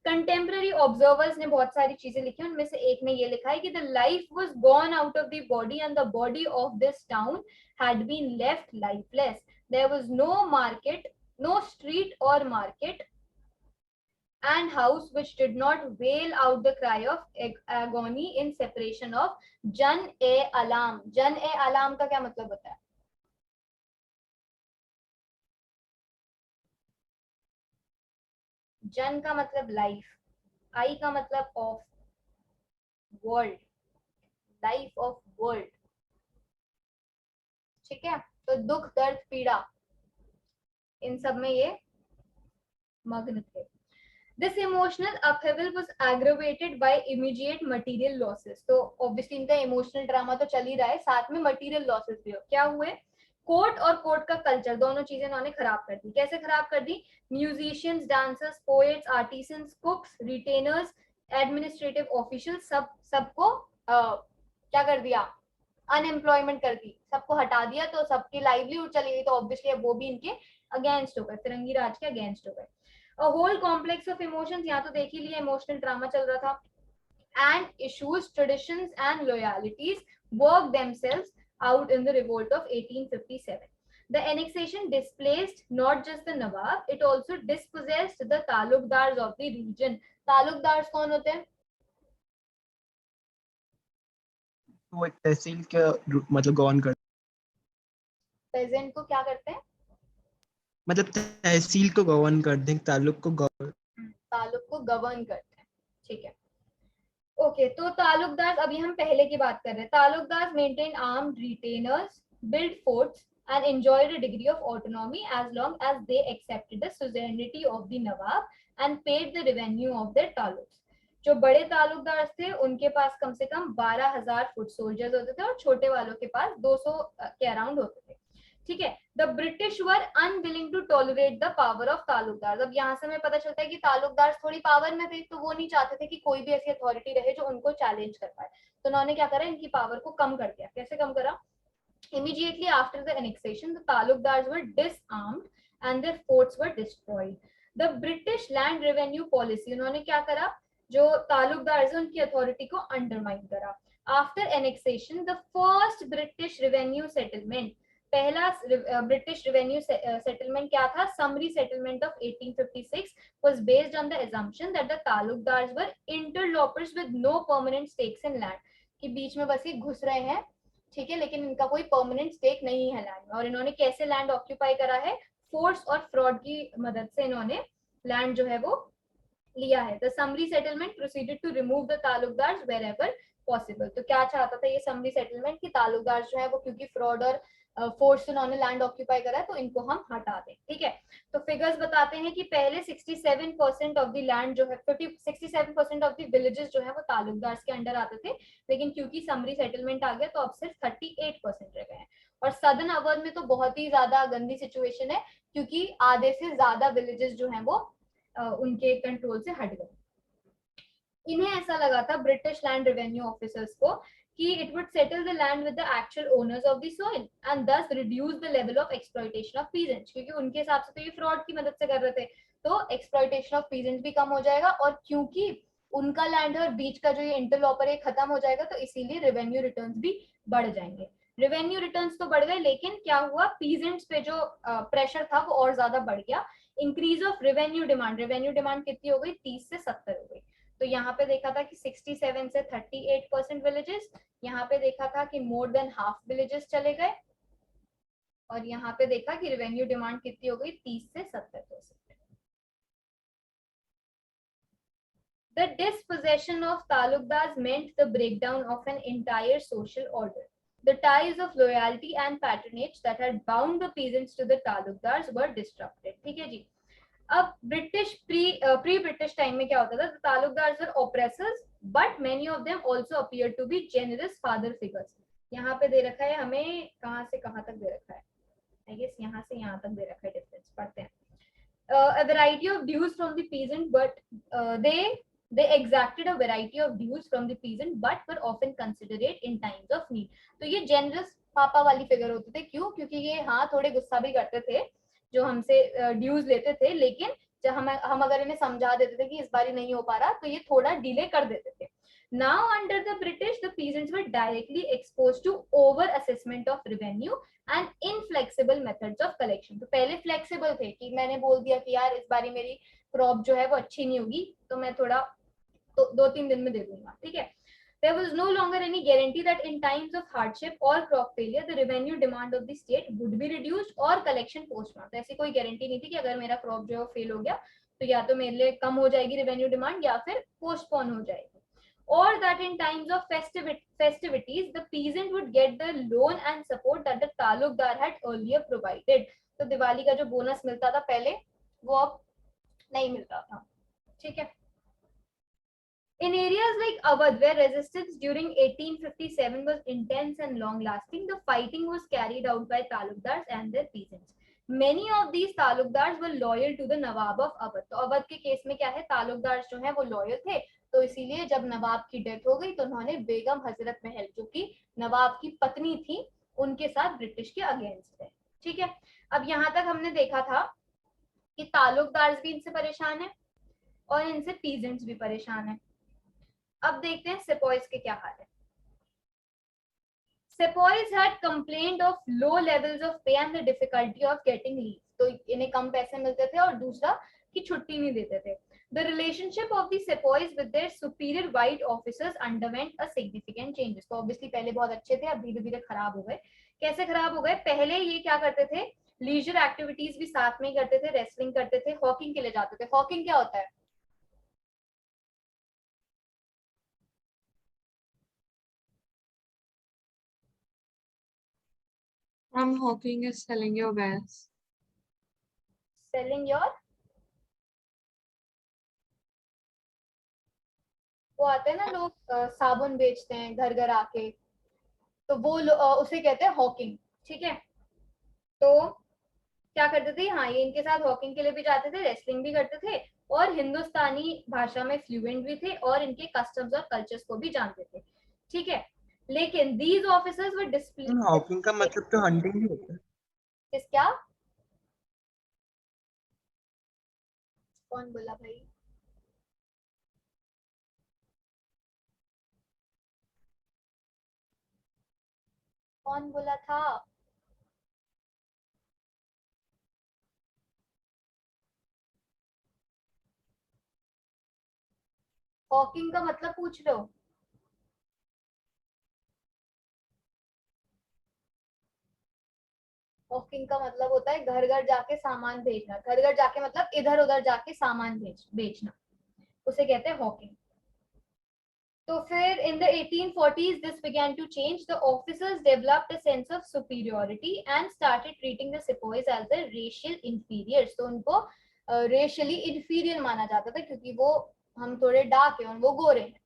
कंटेम्पररी ऑब्जर्वर्स ने बहुत सारी चीजें लिखी, उनमें से एक ने ये लिखा है कि the life was gone out of the body and the body of this town had been left lifeless. There was no market, no street or market and house which did not wail out the cry of agony in separation of Jan-e-Alam. Jan-e-Alam का क्या मतलब होता है? जन का मतलब लाइफ, आई का मतलब of, world, life of world. ठीक है, तो दुख दर्द पीड़ा इन सब में ये मग्न थे. This emotional upheaval was aggravated by immediate material losses. तो obviously इनका इमोशनल ड्रामा तो चल ही रहा है, साथ में मटेरियल लॉसेस भी हो. क्या हुए? कोर्ट और कोर्ट का कल्चर, दोनों चीजें इन्होंने खराब कर दी. कैसे खराब कर दी? Musicians, dancers, poets, artisans, cooks, retainers, administrative officials, सबको क्या कर दिया? अनएम्प्लॉयमेंट कर दी, सबको हटा दिया, तो सबकी लाइवलीहुड चली गई. तो ऑब्वियसली अब वो भी इनके अगेंस्ट हो गए, फिरंगी राज के अगेंस्ट हो गए. A whole complex of emotions, यहाँ तो देख ही लिया, इमोशनल ड्रामा चल रहा था. And issues, traditions and loyalties worked themselves out in the revolt of 1857. The annexation displaced not just the Nawab, it also dispossessed the talukdars of the region. Talukdars कौन होते हैं? वो एक तहसील के मतलब गवर्न कर, पेजेंट को क्या करते हैं? मतलब तहसील को गवर्न कर दें, तालुक को गवर्न करते हैं. ठीक है, ओके. तो तालुकदार, अभी हम पहले की बात कर रहे हैं. Talukdar maintain armed retainers, build forts and enjoyed a degree of autonomy as long as they accepted the suzerainty of the Nawab and paid the revenue of their taluks. जो बड़े तालुकदार थे उनके पास कम से कम 12,000 फुट सोल्जर्स होते थे और छोटे वालों के पास 200 के अराउंड होते थे. ठीक है, the British were unwilling to tolerate the power of taluqdar. अब यहाँ से हमें पता चलता है कि तालुकदार थोड़ी पावर में थे, तो वो नहीं चाहते थे कि कोई भी ऐसी अथॉरिटी रहे जो उनको चैलेंज कर पाए. तो उन्होंने क्या करा, इनकी पावर को कम कर दिया। कैसे कम करा? Immediately after the annexation, the Talukdars were disarmed and their forts were destroyed. The British land revenue policy, उन्होंने क्या करा, जो तालुकदार उनकी अथॉरिटी को अंडरमाइन करा। After annexation, the first British revenue settlement, पहला ब्रिटिश रेवेन्यू सेटलमेंट क्या था? Summary settlement of 1856 was based on the assumption that the taluqdars were interlopers with no permanent stakes in land, कि बीच में बस ये घुस रहे हैं, ठीक है, लेकिन इनका कोई परमानेंट स्टेक नहीं है लैंड में। और इन्होंने कैसे लैंड ऑक्यूपाई करा है? फोर्स और फ्रॉड की मदद से इन्होंने लैंड जो है वो लिया है। The summary settlement proceeded to remove the taluqdars wherever possible. तो क्या चाहता था ये समरी सेटलमेंट कि तालुकदार जो है वो क्योंकि फ्रॉड और फोर्स उन्होंने लैंड ऑक्यूपाई करा है तो इनको हम हटा दें, ठीक है। तो फिगर्स बताते हैं कि पहले 67% ऑफ द लैंड जो है 67% ऑफ द विलेजेस जो है वो तालुकदार्स के अंडर आते थे, लेकिन क्योंकि समरी सेटलमेंट आ गया तो अब सिर्फ 38% रह गए हैं। और सदर्न अवध में तो बहुत ही ज्यादा गंदी सिचुएशन है, क्योंकि आधे से ज्यादा विलेजेस जो है वो उनके कंट्रोल से हट गए। इन्हें ऐसा लगा था ब्रिटिश लैंड रेवेन्यू ऑफिसर्स को कि it would settle the land with the actual owners of the soil and thus reduce the level of exploitation of peasants, क्योंकि उनके हिसाब से तो ये फ्रॉड की मदद से कर रहे थे, तो exploitation of peasants भी कम हो जाएगा, और क्योंकि उनका लैंड है और बीच का जो ये इंटरलॉपर है खत्म हो जाएगा, तो इसीलिए रेवेन्यू रिटर्न्स भी बढ़ जाएंगे। रेवेन्यू रिटर्न्स तो बढ़ गए, लेकिन क्या हुआ, पीजेंट्स पे जो प्रेशर था वो और ज्यादा बढ़ गया। इंक्रीज ऑफ रेवेन्यू डिमांड कितनी हो गई? 30 से 70 हो गई। तो यहाँ पे देखा था कि 67 से 38% विलेजेस, यहाँ पे देखा था कि मोर देन हाफ विलेजेस चले गए, और यहाँ पे देखा कि रेवेन्यू डिमांड कितनी हो गई? 30 से 70%। The dispossession of talukdars meant the breakdown of an entire social order. The ties of loyalty and patronage that had bound the peasants to the talukdars were disrupted. ठीक है जी। अब ब्रिटिश प्री ब्रिटिश टाइम में क्या होता था? Taluqdars were oppressors but many of them also appear to be generous father figures. यहाँ पे दे रखा है हमें, कहाँ से कहाँ तक दे रखा है, आई गेस यहाँ से यहाँ तक दे रखा है, डिफरेंस पढ़ते हैं। A variety of dues from the peasant, but they exacted a variety of dues from the peasant, but were often considerate in times of need. तो ये जेनरस पापा वाली फिगर होते थे। क्यों? क्योंकि ये हाँ थोड़े गुस्सा भी करते थे जो हमसे ड्यूज लेते थे, लेकिन जब हम अगर इन्हें समझा देते थे कि इस बार नहीं हो पा रहा, तो ये थोड़ा डिले कर देते थे। Now under the British, the peasants were directly exposed to over assessment of revenue and inflexible methods of collection. तो पहले फ्लेक्सिबल थे कि मैंने बोल दिया कि यार इस बारी मेरी क्रॉप जो है वो अच्छी नहीं होगी, तो मैं थोड़ा तो 2-3 दिन में दे दूंगा, ठीक है। There was no longer any guarantee that in times of hardship or crop failure, the revenue demand of the state would be reduced or collection postponed. तो ऐसी कोई गारंटी नहीं थी कि अगर मेरा क्रॉप जो है फेल हो गया तो या तो मेरे लिए कम हो जाएगी रेवेन्यू डिमांड या फिर पोस्टपोन हो जाएगी। Or that in times of festivities, the peasant would get the loan and support that the talukdar had earlier provided. तो दिवाली का जो बोनस मिलता था पहले, वो अब नहीं मिलता था, ठीक है। In areas like Awadh, where resistance during 1857 was intense and long-lasting, the fighting was carried out by talukdars and their peasants. Many of these talukdars were loyal to the Nawab of Awadh. तो अवध के केस में क्या है, तालुकदार जो है वो लॉयल थे, तो इसीलिए जब नवाब की डेथ हो गई तो उन्होंने बेगम हजरत महल जो कि नवाब की पत्नी थी उनके साथ ब्रिटिश के अगेंस्ट थे, ठीक है। अब यहाँ तक हमने देखा था कि तालुकदार भी इनसे परेशान है और इनसे पीजेंट्स भी परेशान है। अब देखते हैं सेपॉइज के क्या हाल है। Sepoys had complained of low levels of pay and the difficulty of getting leave. तो इन्हें कम पैसे मिलते थे और दूसरा कि छुट्टी नहीं देते थे। The relationship of the Sepoys with their superior white officers underwent a significant changes. तो obviously पहले बहुत अच्छे थे, अब धीरे-धीरे खराब हो गए। कैसे खराब हो गए? पहले ये क्या करते थे, लीजर एक्टिविटीज भी साथ में करते थे, रेसलिंग करते थे, हॉकिंग के लिए जाते थे। हॉकिंग क्या होता है? Hawking is selling your wares. Selling your, वो आते हैं ना लोग साबुन बेचते हैं घर घर आके, तो वो उसे कहते हैं हॉकिंग, ठीक है। तो क्या करते थे, हाँ ये इनके साथ हॉकिंग के लिए भी जाते थे, रेसलिंग भी करते थे और हिंदुस्तानी भाषा में फ्लुएंट भी थे और इनके कस्टम्स और कल्चर्स को भी जानते थे, ठीक है, लेकिन these officers were displayed. Hawking का मतलब तो हंटिंग ही होता है। किस क्या? कौन बोला भाई? कौन बोला था? हॉकिंग का मतलब पूछ लो। हॉकिंग का मतलब होता है घर घर जाके सामान भेजना। घर घर जाके मतलब इधर उधर जाके सामान बेचना, उसे कहते हैं हॉकिंग। तो फिर in the 1840s this began to change. The officers developed a sense of superiority and started treating the sepoys as the racial inferiors. तो उनको racially inferior माना जाता था क्योंकि वो हम थोड़े डार्क हैं और वो गोरे हैं,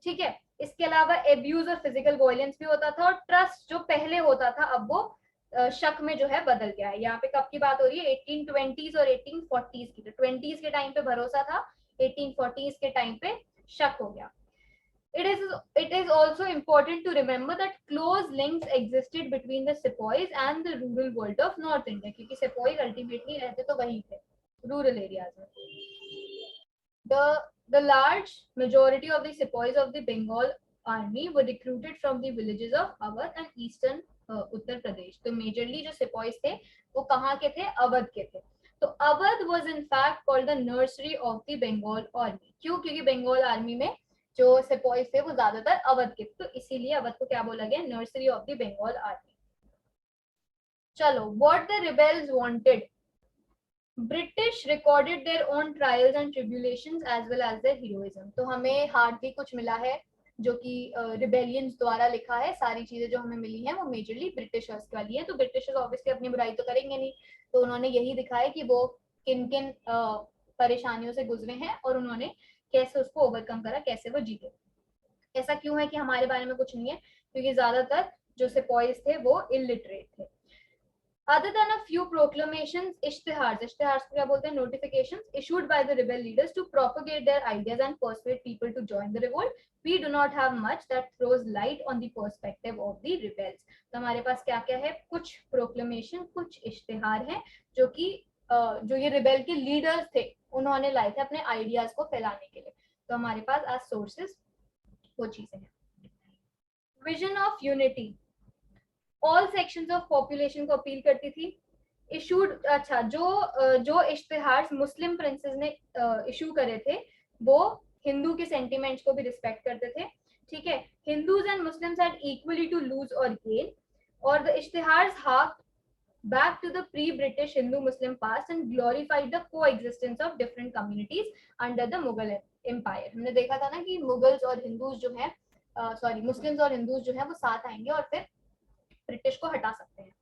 ठीक है। इसके अलावा एब्यूज और फिजिकल वायलेंस भी होता था, और ट्रस्ट जो पहले होता था अब वो शक में जो है बदल गया है। यहाँ पे कब की बात हो रही है? 1820s और 1840s की। तो 20s के टाइम पे भरोसा था, 1840s के टाइम पे शक हो गया। It is also important to remember that close links existed between the sepoys and the rural world of North India, क्योंकि sepoys ultimately रहते तो वहीं पे rural areas में। The large majority of the sepoys of the Bengal army were recruited from the villages of Awadh and eastern Uttar Pradesh. तो मेजरली जो सिपाहीज थे वो कहाँ के थे? अवध के थे। तो Awadh was in fact called the nursery of the Bengal army। क्यों? क्योंकि बंगाल आर्मी में जो सिपाहीज थे वो ज्यादातर अवध के, तो इसीलिए अवध को क्या बोला गया? Nursery of the Bengal army. चलो, what the rebels wanted. British recorded their own trials and tribulations as well as their heroism। तो हमें हार्डली कुछ मिला है जो कि रिबेलियंस द्वारा लिखा है। सारी चीजें जो हमें मिली हैं वो मेजरली ब्रिटिशर्स वाली है। तो ब्रिटिशर्स ऑब्वियसली अपनी बुराई तो करेंगे नहीं, तो उन्होंने यही दिखाया कि वो किन किन परेशानियों से गुजरे हैं और उन्होंने कैसे उसको ओवरकम करा, कैसे वो जीते। ऐसा क्यों है कि हमारे बारे में कुछ नहीं है? क्योंकि ज्यादातर जो सिपाहीज थे वो इलिटरेट थे। Other than a few proclamations, ishtihars को क्या बोलते हैं? Notifications issued by the rebel leaders to propagate their ideas and persuade people to join the revolt, we do not have much that throws light on the perspective of the rebels। तो हमारे पास क्या क्या है? कुछ proclamation, कुछ इश्तिहार हैं जो कि जो ये रिबेल के लीडर्स थे उन्होंने लाए थे अपने आइडियाज को फैलाने के लिए। तो हमारे पास आज सोर्सेस वो चीजें हैं। Vision of unity all sections of population को अपील करती थी। इशूड, अच्छा, जो इश्तिहार मुस्लिम प्रिंसेस ने इशू करे थे वो हिंदू के सेंटिमेंट्स को भी रिस्पेक्ट करते थे, ठीक है। Hindus and Muslims had equally to lose or gain, और the ishtihars hark back to the pre-British Hindu-Muslim past and glorified the coexistence of different communities under the Mughal Empire। हमने देखा था ना कि मुगल्स और हिंदूज जो हैं, मुस्लिम्स और हिंदूज जो हैं वो साथ आएंगे और फिर ब्रिटिश को हटा सकते हैं।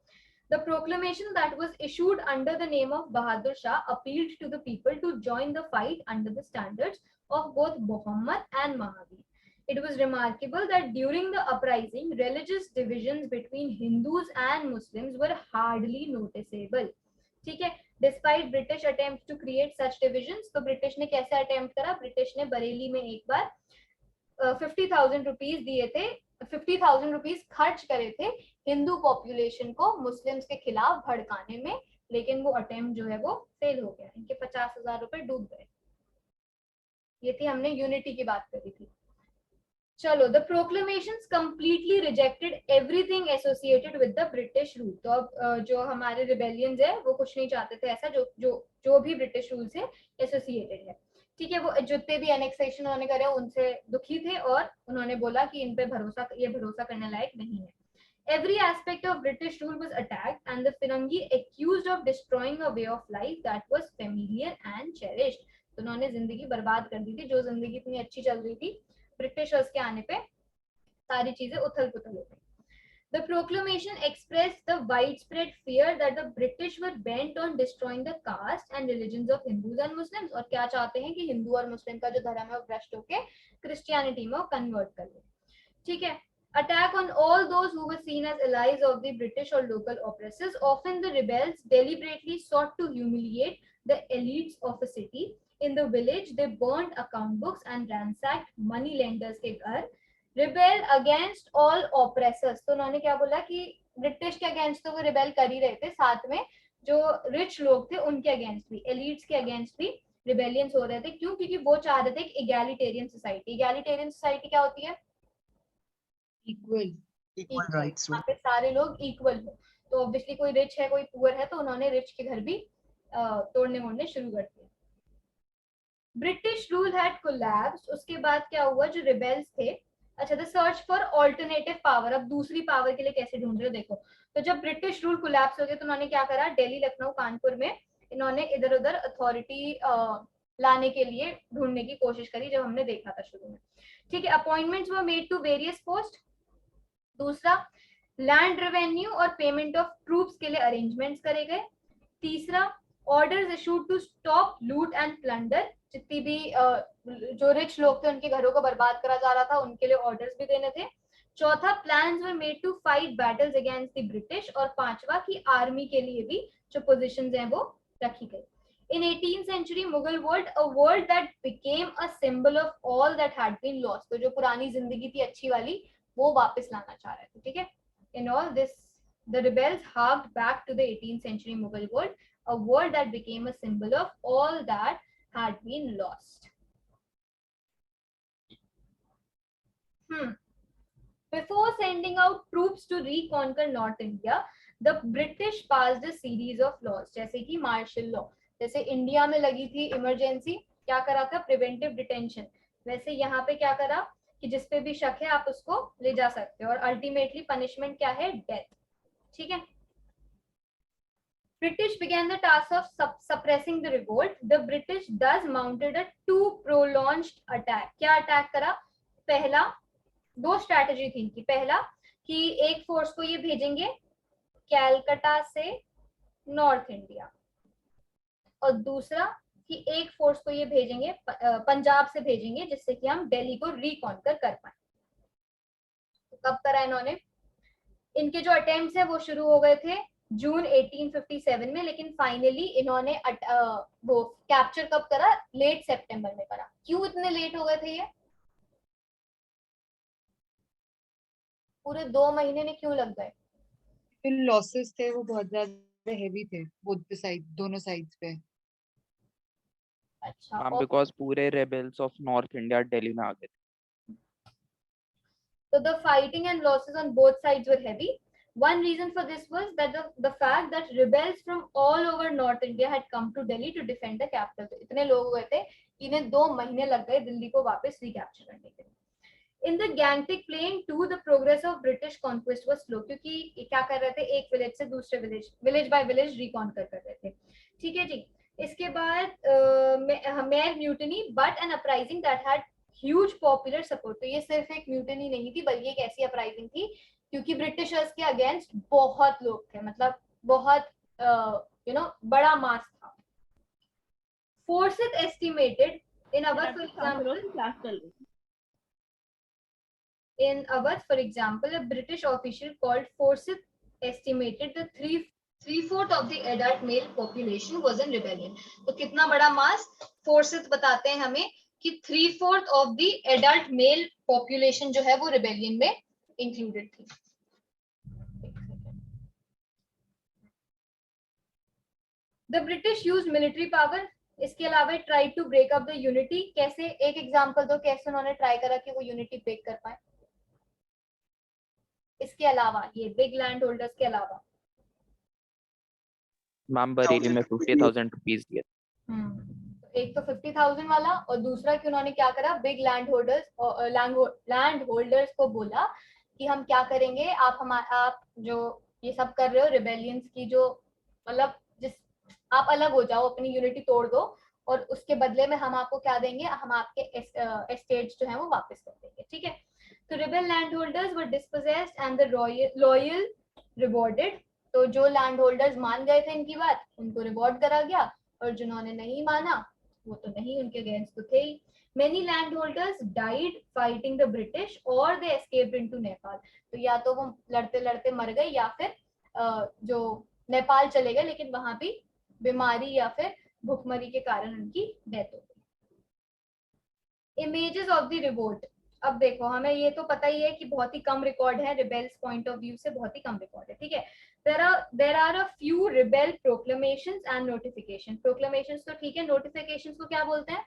The proclamation that was issued under the name of Bahadur Shah appealed to the people to join the fight under the standards of both Muhammad and Mahadir। It was remarkable that during the uprising, religious divisions between Hindus and Muslims were hardly noticeable। ठीक है, despite British attempts to create such divisions, तो ब्रिटिश ने कैसे अटेम्प्ट करा? ब्रिटिश ने बरेली में एक बार 50,000 रुपीज दिए थे, 50,000 रुपीज खर्च करे थे हिंदू पॉपुलेशन को मुस्लिम्स के खिलाफ भड़काने में, लेकिन वो अटेम्प्ट जो है वो फेल हो गया। इनके 50,000 रुपए डूब गए। ये थी, हमने यूनिटी की बात करी थी। चलो, the proclamations completely rejected everything associated with the British rule. तो अब जो हमारे रिबेलियंस है वो कुछ नहीं चाहते थे ऐसा जो भी ब्रिटिश रूल से एसोसिएटेड है, ठीक है। वो जितने भी एनेक्सेशन उन्होंने करे उनसे दुखी थे और उन्होंने बोला कि इन पे भरोसा करने लायक नहीं है। Every aspect of British rule was attacked and the Firangi accused of destroying a way of life that was familiar and cherished। तो उन्होंने जिंदगी बर्बाद कर दी थी, जो जिंदगी इतनी अच्छी चल रही थी, ब्रिटिशर्स के आने पे सारी चीजें उथल पुथल हो गई। The proclamation expressed the widespread fear that the British were bent on destroying the caste and religions of Hindus and Muslims। और क्या चाहते हैं कि हिंदू और मुस्लिम का जो धर्म है वो भ्रष्ट होके क्रिश्चियनिटी में कन्वर्ट कर ले, ठीक है। Attack on all those who were seen as allies of the British or local oppressors। Often the rebels deliberately sought to humiliate the elites of a city। In the village, they burned account books and ransacked money lenders के घर। रिबेल अगेंस्ट ऑल ऑपरेसर्स, तो उन्होंने क्या बोला कि ब्रिटिश के अगेंस्ट तो वो रिबेल कर ही रहे थे, साथ में जो रिच लोग थे उनके अगेंस्ट भी, एलिट्स के अगेंस्ट भी रिबेलियंस हो रहे थे। क्यों? क्योंकि वो चाह रहे थे एक इगैलिटेरियन सोसाइटी। इगैलिटेरियन सोसाइटी क्या होती है? Equal. Equal rights. वहाँ पे सारे लोग इक्वल हो, तो ऑब्वियसली कोई रिच है कोई पुअर है, तो उन्होंने रिच के घर भी तोड़ने मोड़ने शुरू कर दिए। ब्रिटिश रूल हैड कोलैप्स्ड, उसके बाद क्या हुआ, जो रिबेल्स थे, अच्छा the search for alternative power, अब दूसरी पावर के लिए कैसे ढूंढ रहे हो देखो। तो जब ब्रिटिश रूल कोलैप्स हो गया तो उन्होंने क्या करा, दिल्ली लखनऊ कानपुर में इन्होंने इधर उधर अथॉरिटी लाने के लिए ढूंढने की कोशिश करी, जब हमने देखा था शुरू में। ठीक है, appointments were made to various post. दूसरा, लैंड रेवेन्यू और पेमेंट ऑफ ट्रूप्स के लिए अरेंजमेंट्स करे गए। तीसरा, orders issued to stop loot and plunder, जितनी भी जो रिच लोग थे उनके घरों को बर्बाद करा जा रहा था उनके लिए ऑर्डर्स भी देने थे। चौथा, plans were made to fight battles against the British, और पांचवा की आर्मी के लिए भी जो पोजीशंस हैं वो रखी गई। In 18th century Mughal world, a world that became a symbol of all that had been lost, तो जो पुरानी जिंदगी थी अच्छी वाली वो वापस लाना चाह रहे थे। ठीक है, in all this the rebels harked back to the 18th century Mughal world, a world that became a symbol of all that had been lost. Before sending out troops to reconquer North India, the British passed a series of laws, जैसे कि मार्शल लॉ, जैसे इंडिया में लगी थी इमरजेंसी, क्या करा था, प्रिवेंटिव डिटेंशन, वैसे यहाँ पे क्या करा कि जिस पे भी शक है आप उसको ले जा सकते हो, और अल्टीमेटली पनिशमेंट क्या है, डेथ। ठीक है, British began the task of suppressing the revolt. The British thus mounted a too prolonged attack. क्या अटैक करा? पहला, दो स्ट्रैटेजी थी इनकी। पहला कि एक फोर्स को ये भेजेंगे कैलकाटा से नॉर्थ इंडिया, और दूसरा कि एक फोर्स को ये भेजेंगे पंजाब से भेजेंगे, जिससे कि हम दिल्ली को रिकॉन्कर कर पाए। तो कब करा इन्होंने? इनके जो अटेम्प्ट्स हैं वो शुरू हो गए थे जून 1857 में, लेकिन फाइनली इन्होंने वो कैप्चर कब करा, लेट सितंबर में करा। क्यों इतने लेट हो गए थे ये? पूरे 2 महीने में क्यों लग गए? फिर लॉसेस थे वो बहुत ज्यादा हेवी थे बोथ साइड, दोनों साइड्स पे। अच्छा, मैम बिकॉज पूरे रेबेल्स ऑफ नॉर्थ इंडिया दिल्ली में आ गए थे। so the fighting and losses on both sides were heavy. One reason for this was that the fact that rebels from all over North India had come to Delhi to defend the capital. तो इतने लोग हुए थे कि इन्हें 2 महीने लग गए दिल्ली को वापस रिकैप्चर करने के लिए। In the Gangetic Plain too, the progress of British conquest was slow, क्योंकि क्या कर रहे थे, एक विलेज से दूसरे village, village by village reconquer कर रहे थे। ठीक है जी, इसके बाद mere mutiny but an uprising that had huge popular support. तो ये सिर्फ एक म्यूटनी नहीं थी, बल्कि एक ऐसी अपराइजिंग थी क्योंकि ब्रिटिशर्स के अगेंस्ट बहुत लोग थे, मतलब बहुत बड़ा मास था। Forsyth estimated in Awadh, for example, for example, a British official called Forsyth estimated the three-fourth of the adult male population was in rebellion. तो कितना बड़ा मास? Forsyth बताते हैं हमें कि 3/4 of the adult male population जो है वो rebellion में included थी। The British used military power. इसके अलावा try to break up the unity. कैसे? एक एग्जांपल दो, कैसे उन्होंने ट्राई करा कि वो यूनिटी ब्रेक कर पाए। इसके अलावा ये बिग लैंड होल्डर्स के अलावा मैम बरेली में 50,000 रुपीज दिए। एक तो 50,000 वाला, और दूसरा कि उन्होंने क्या करा, बिग लैंड होल्डर्स को बोला कि हम क्या करेंगे, आप जो ये सब कर रहे हो रिबेलियंस की, जो मतलब आप अलग हो जाओ, अपनी यूनिटी तोड़ दो, और उसके बदले में हम आपको क्या देंगे, हम आपके एस्टेट्स जो है वो वापस कर देंगे। ठीक है, तो rebel land holders were dispossessed and the loyal rewarded. तो जो लैंड होल्डर्स मान गए थे इनकी बात, उनको रिवॉर्ड करा गया, और जिन्होंने नहीं माना वो तो नहीं, उनके अगेंस्ट तो थे ही। Many landholders died fighting the British or they escaped into Nepal. तो या तो वो लड़ते लड़ते मर गए या फिर जो नेपाल चले गए, लेकिन वहां भी बीमारी या फिर भूखमरी के कारण उनकी डेथ हो गई। Images of the revolt. अब देखो, हमें ये तो पता ही है कि बहुत ही कम रिकॉर्ड है, रिबेल्स पॉइंट ऑफ व्यू से बहुत ही कम रिकॉर्ड है, ठीक है। There are a few rebel proclamations and notification. Proclamations तो ठीक है, नोटिफिकेशंस को क्या बोलते हैं?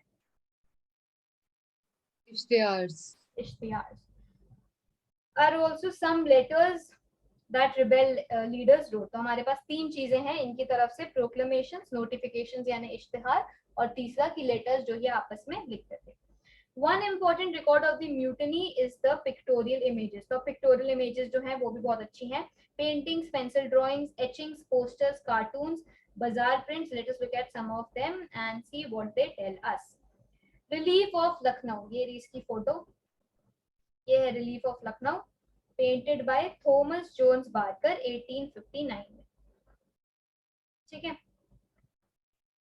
इश्तिहार्स। इश्तिहार। Are also some letters that rebel leaders wrote. तो हमारे पास तीन चीजें हैं इनकी तरफ से, प्रोक्लेमेशंस, नोटिफिकेशंस यानी इश्तिहार, और तीसरा की लेटर्स जो ये आपस में लिखते थे। One important record of the mutiny is the pictorial images. तो pictorial images जो हैं वो भी बहुत अच्छी हैं. Paintings, pencil drawings, etchings, posters, cartoons, bazaar prints. Let us look at some of them and see what they tell us. Relief of Lucknow. ये रही इसकी फोटो. ये है Relief of Lucknow, painted by Thomas Jones Barker 1859 में. ठीक है.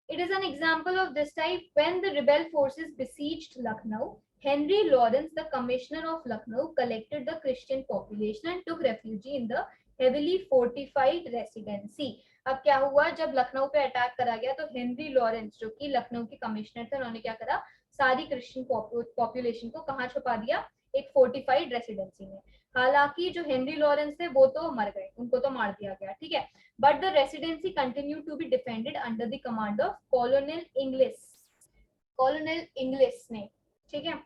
It is an example of this type. When the rebel forces besieged Lucknow, Henry Lawrence, the commissioner of Lucknow, collected the Christian population and took refuge in the heavily fortified residency. अब क्या हुआ, जब लखनऊ पे अटैक करा गया तो हेनरी लॉरेंस जो कि लखनऊ के कमिश्नर थे, उन्होंने क्या करा, सारी क्रिश्चियन पॉपुलेशन को कहाँ छुपा दिया? एक फोर्टिफाइड रेसिडेंसी में. हालांकि जो हेनरी लॉरेंस थे वो तो मर गए, उनको तो मार दिया गया, ठीक है. But the residency continued to be defended under the command of Colonel Inglis. Colonel Inglis ने, ठीक है.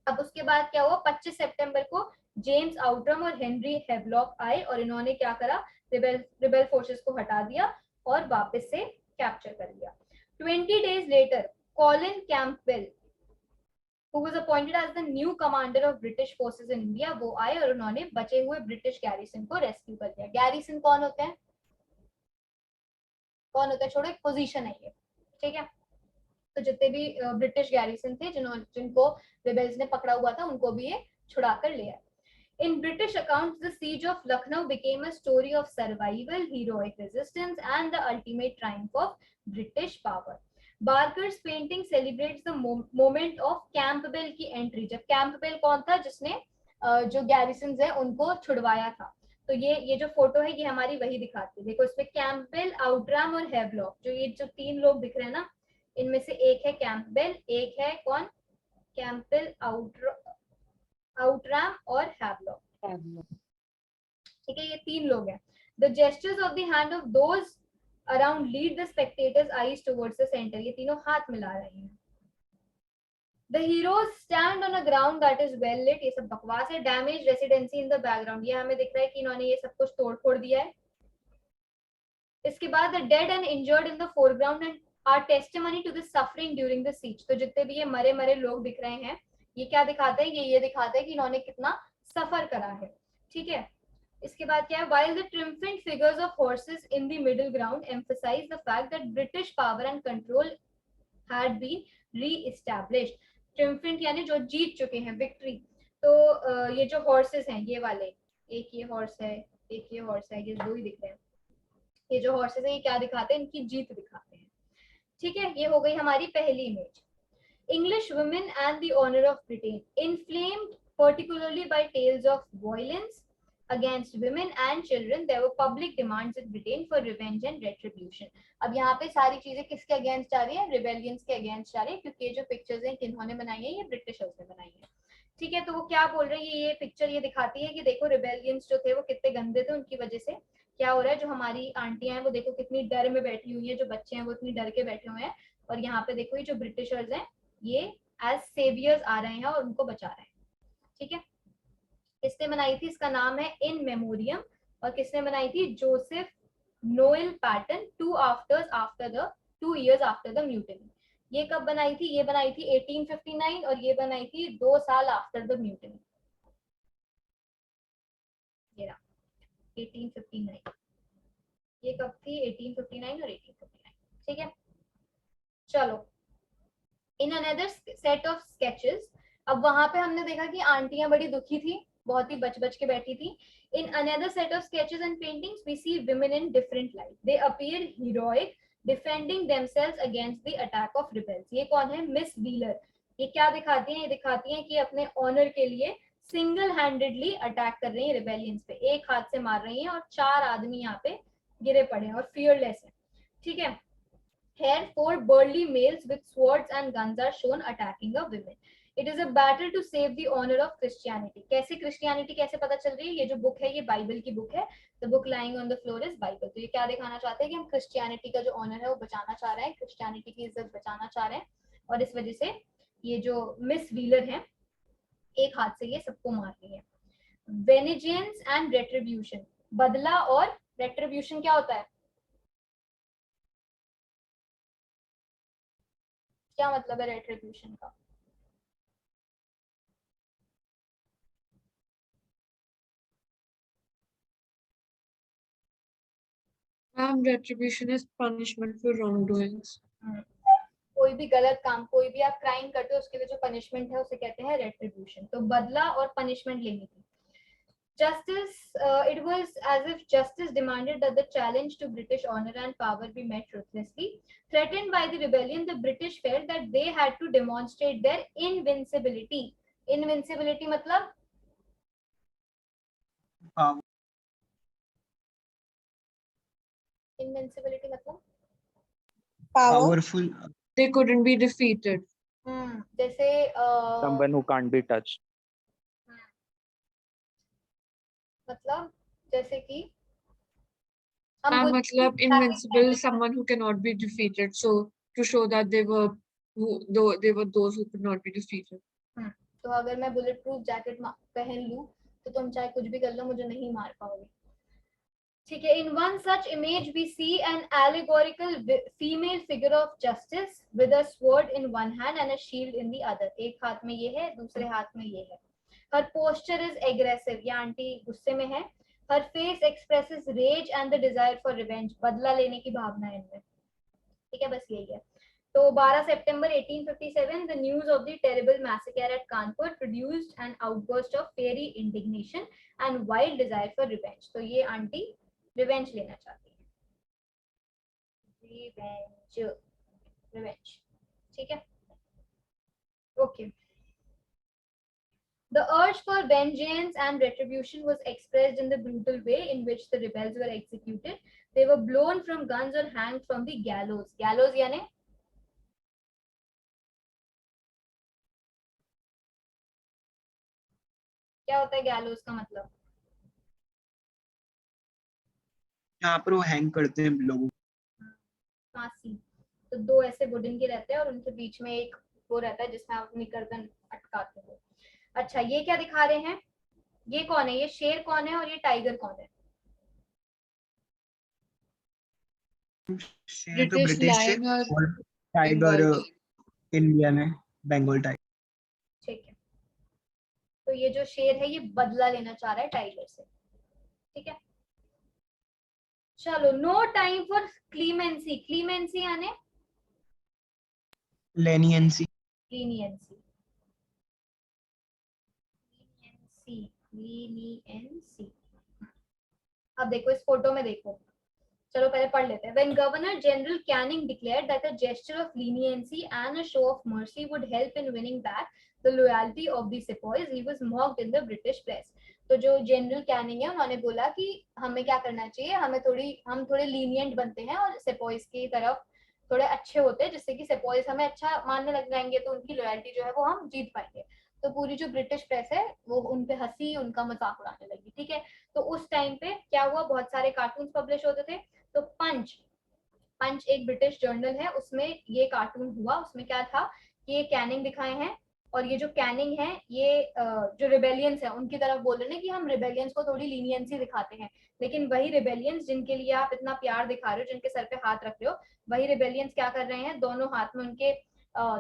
अब उसके बाद क्या हुआ, 25 सितंबर को जेम्स आउटरम और हेनरी हेवलॉक आए और इन्होंने क्या करा, रिबेल फोर्सेस को हटा दिया और वापस से कैप्चर कर लिया. 20 days later, Colin Campbell, who was appointed as the new commander of British forces in India, वो आए और उन्होंने बचे हुए ब्रिटिश गैरिसन को रेस्क्यू कर लिया. गैरिसन कौन होते हैं? कौन होता है? छोड़ो, एक पोजीशन है ये, ठीक है. तो जितने भी ब्रिटिश गैरिसन थे जिनको रिबेल्स ने पकड़ा हुआ था, उनको भी ये छुड़ा कर लिया. In British accounts, the siege of Lucknow became a story of survival, heroic resistance, and the ultimate triumph of British power. Barker's painting celebrates the moment of Campbell की entry. जब कैंपबेल कौन था, जिसने जो गैरिसन्स है उनको छुड़वाया था. तो ये जो फोटो है ये हमारी वही दिखाती है. देखो इसमें कैंपबेल, आउटरैम और हैवलॉक, जो तीन लोग दिख रहे हैं ना, इनमें से एक है कैंपबेल, एक है कौन, कैंपबेल, आउटरैम और हैवलॉक, ठीक है. ये तीन लोग हैं. The gestures of the hand of those around lead the spectators' eyes towards the center. ये तीनों हाथ मिला रहे हैं. The heroes stand on a ground that is well lit. ये सब बकवास है. Damaged residency in the background. ये हमें दिख रहा है कि इन्होंने ये सब कुछ तोड़ फोड़ दिया है. इसके बाद the dead and injured in the foreground and are testimony to the suffering during the siege. तो जितने भी ये मरे मरे लोग दिख रहे हैं, ये क्या दिखाते हैं? ये दिखाते हैं कि इन्होंने कितना सफर करा है, ठीक है. इसके बाद क्या है, while the triumphant figures of horses in the middle ground emphasize the fact that British power and control had been re-established. Triumphant यानी जो जीत चुके हैं, victory. तो ये जो horses हैं, ये वाले, एक ये horse है, एक ये horse है, ये दो ही दिख रहे हैं. ये जो horses हैं ये क्या दिखाते हैं? इनकी जीत दिखाते हैं, ठीक है. ये हो गई हमारी पहली image. English women and the honor of Britain, inflamed particularly by tales of violence against women and children, there were public demands in Britain for revenge and retribution. अब यहाँ पे सारी चीजें किसके अगेंस्ट जा रही हैं? रिबेलियंस के अगेंस्ट जा रही है, क्योंकि ये जो पिक्चर्स हैं किन्होंने बनाई है? ये ब्रिटिशर्स ने बनाई है, ठीक है. तो वो क्या बोल रहे हैं, ये पिक्चर ये दिखाती है कि देखो रिबेलियंस जो थे वो कितने गंदे थे, उनकी वजह से क्या हो रहा है. जो हमारी आंटियां हैं वो देखो कितनी डर में बैठी हुई है, जो बच्चे हैं वो इतनी डर के बैठे हुए हैं, और यहाँ पे देखो ये जो ब्रिटिशर्स हैं ये एज सेवियर्स आ रहे हैं और उनको बचा रहे हैं, ठीक है. किसने बनाई थी? इसका नाम है इन मेमोरियम, और किसने बनाई थी? Joseph Noel Paton, 2 years after the mutiny. ये कब बनाई थी? ये बनाई थी 1859 और ये बनाई थी 2 साल आफ्टर द म्यूटिनी. ये रहा 1859. ये कब थी? 1859 और 1859, ठीक है. चलो, इन अनदर सेट ऑफ स्केचेस, अब वहां पे हमने देखा कि आंटियां बड़ी दुखी थी, बहुत ही बच के बैठी थी. In another set of sketches and paintings we see women in different light. They appear heroic, defending themselves against the attack of rebels. ये कौन है? Miss wheeler. ये क्या दिखाती हैं? ये दिखाती हैं कि अपने ऑनर के लिए सिंगल हैंडेडली अटैक कर रही हैं रिबेलियंस पे, एक हाथ से मार रही हैं और 4 आदमी यहाँ पे गिरे पड़े हैं और फियरलेस है, ठीक है. Here 4 burly males with swords and guns are shown attacking a women. It is a battle to save the honour of Christianity. कैसे क्रिश्चियनिटी कैसे पता चल रही है? ये जो बुक है ये बाइबल की बुक है, the book lying on the floor is Bible. तो ये क्या दिखाना चाहते हैं कि हम क्रिश्चियनिटी का जो ऑनर है वो बचाना चाह रहे हैं, क्रिश्चियनिटी की इज्जत बचाना चाह रहे हैं, और इस वजह से ये जो मिस व्हीलर है एक हाथ से ये सबको मार रही है। वेनेजेंस एंड रेट्रिब्यूशन, बदला और रेट्रिब्यूशन क्या होता है? क्या मतलब है रेट्रिब्यूशन का? Retribution is punishment for wrongdoings. कोई भी गलत काम, कोई भी आप क्राइम करते हो उसके लिए जो पनिशमेंट है उसे कहते हैं रेट्रिब्यूशन। तो बदला और पनिशमेंट लेनी थी। Justice, it was as if justice demanded that the challenge to British honor and power be met ruthlessly. Threatened by the rebellion, the British felt that they had to demonstrate their invincibility. Invincibility मतलब Power. invincibility मतलब Powerful. They couldn't be defeated. जैसे Someone who can't be touched. मतलब जैसे कि मतलब invincible, someone who cannot be defeated. So to show that they were those who could not be defeated. तो अगर मैं बुलेट प्रूफ जैकेट पहन लूं तो तुम चाहे कुछ भी कर लो मुझे नहीं मार पाओगे। ठीक है। In one such image we see an allegorical female figure of justice with a sword in one hand and a shield in the other. एक हाथ में ये है, दूसरे हाथ में ये है। Her posture is aggressive, ये आंटी गुस्से में है। Her face expresses rage and the desire for revenge, बदला लेने की भावना है इनमें। ठीक है, बस यही है। तो 12 सितंबर 1857 the news of the terrible massacre at Kanpur produced an outburst of fiery indignation and wild desire for revenge. तो ये आंटी रिवेंज लेना चाहती है। रिवेंज। ठीक है, okay. The urge for vengeance and retribution was expressed in the brutal way in which the rebels were executed. They were blown from guns or hanged from the gallows. Gallows यानी क्या होता है gallows का मतलब? यहाँ पर वो हैंग करते हैं लोगों। फांसी। तो दो ऐसे वुडन के रहते हैं और उनके बीच में एक वो रहता है जिसमें आप अपनी गर्दन अटकाते हो। अच्छा, ये क्या दिखा रहे हैं? ये कौन है? ये शेर कौन है और ये टाइगर कौन है? शेर तो ब्रिटिश है और टाइगर इंडियन है, बंगाल टाइगर। ठीक है, तो ये जो शेर है ये बदला लेना चाह रहा है टाइगर से। ठीक है, चलो। No time for clemency. Clemency यानी लेनियंसी। लीनियंसी। लीनियंसी। अब देखो इस फोटो में देखो, चलो पहले पढ़ लेते हैं। When Governor General Canning declared that a gesture of leniency and a show of mercy would help in winning back the loyalty of the sepoys, he was mocked in the British press. तो जो जनरल कैनिंग है उन्होंने बोला कि हमें क्या करना चाहिए, हम थोड़े लीनियंट बनते हैं और सेपोइस की तरफ थोड़े अच्छे होते हैं, जिससे कि सेपोइस हमें अच्छा मानने लग जाएंगे तो उनकी लॉयल्टी जो है वो हम जीत पाएंगे। तो पूरी जो ब्रिटिश प्रेस है वो उन पे हंसी, उनका मजाक उड़ाने लगी। ठीक है, तो उस टाइम पे क्या हुआ, बहुत सारे कार्टून पब्लिश होते थे। तो पंच एक ब्रिटिश जर्नल है, उसमें ये कार्टून हुआ। उसमें क्या था कि ये कैनिंग दिखाए हैं और ये जो कैनिंग है ये जो रिबेलियंस है उनकी तरफ बोल रहे हैं कि हम रिबेलियंस को थोड़ी लीनियंसी दिखाते हैं, लेकिन वही रिबेलियंस जिनके लिए आप इतना प्यार दिखा रहे हो, जिनके सर पे हाथ रख रहे हो, वही रिबेलियंस क्या कर रहे हैं, दोनों हाथ में उनके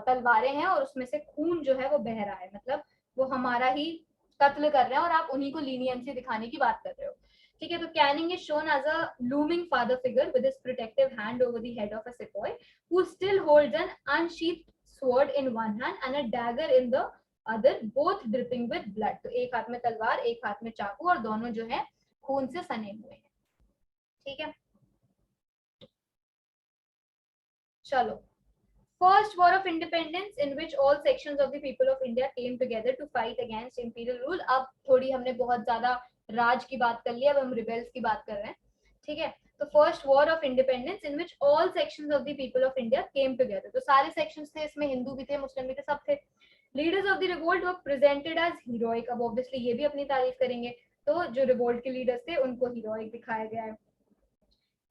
तलवारें हैं और उसमें से खून जो है वो बह रहा है, मतलब वो हमारा ही कत्ल कर रहे हैं और आप उन्हीं को लीनियंसी दिखाने की बात कर रहे हो। ठीक है, तो Canning is shown as a looming father figure with his protective hand over the head of a sepoy who still holds an unsheathed sword in one hand and a dagger in the other, both dripping with blood. तो एक हाथ में तलवार, एक हाथ में चाकू और दोनों जो है खून से सने हुए हैं। ठीक है, चलो। First War of Independence in which all sections of the people of India came together to fight against imperial rule. अब थोड़ी हमने बहुत ज्यादा राज की बात कर लिया, अब हम रिबेल्स की बात कर रहे हैं। ठीक है, तो first war of independence in which all sections of the people of India came together. तो सारे सेक्शंस थे, इसमें हिंदू भी थे, मुस्लिम भी थे, सब थे। Leaders of the revolt were presented as heroic. अब ऑब्वियसली ये भी अपनी तारीफ करेंगे, तो जो रिवोल्ट के लीडर्स थे उनको हीरोइक दिखाया गया है.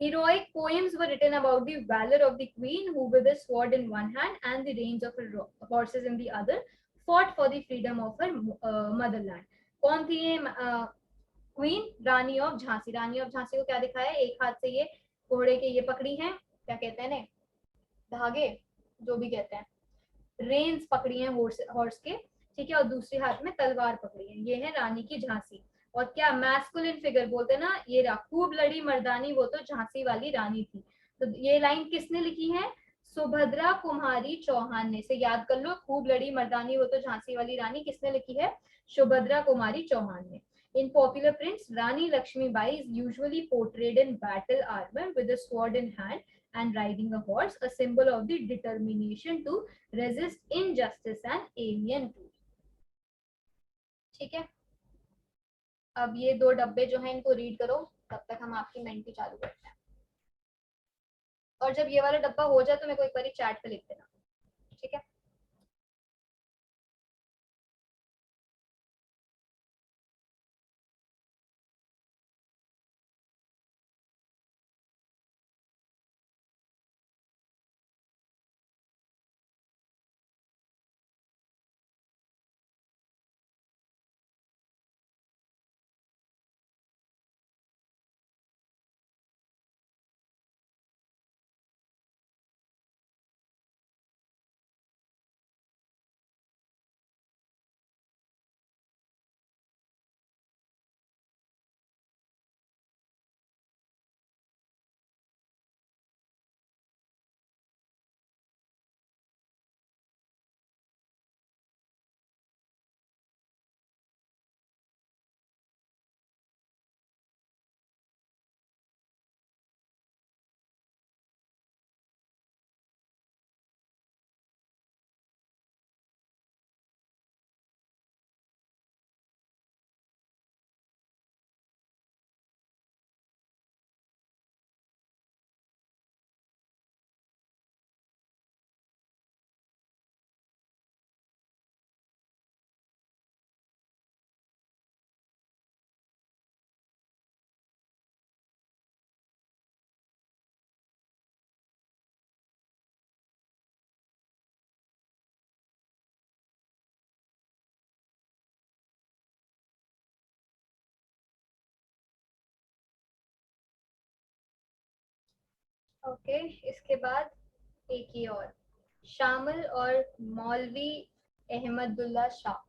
Heroic poems were written about the valor of the queen, who with a sword in one hand and the reins of her horses in the other, fought for the freedom of her motherland. कौन थी ये queen? Rani of Jhansi. Rani of Jhansi को क्या दिखाया है? एक हाथ से ये घोड़े के ये पकड़ी हैं, क्या कहते हैं ने, धागे, जो भी कहते हैं, रेन्स पकड़ी हैं हॉर्स के, ठीक है, और दूसरे हाथ में तलवार पकड़ी है. ये है रानी की झांसी. और क्या मैस्कुलिन फिगर बोलते हैं ना, ये खूब लड़ी मर्दानी वो तो झांसी वाली रानी थी. तो ये लाइन किसने लिखी है? सुभद्रा कुमारी चौहान ने. से याद कर लो, खूब लड़ी मर्दानी वो तो झांसी वाली रानी किसने लिखी है? सुभद्रा कुमारी चौहान ने. In popular prints, Rani Lakshmibai is usually portrayed in battle armor with a sword in hand and riding a horse, a symbol of the determination to resist injustice and alien rule. ठीक है, अब ये 2 डब्बे जो हैं इनको रीड करो, तब तक हम आपकी मेंटी चालू करते हैं. और जब ये वाला डब्बा हो जाए तो मेरे को एक बार चैट पे लिख देना, ठीक है? ओके, इसके बाद एक ही और, शामिल और मौलवी Ahmadullah Shah.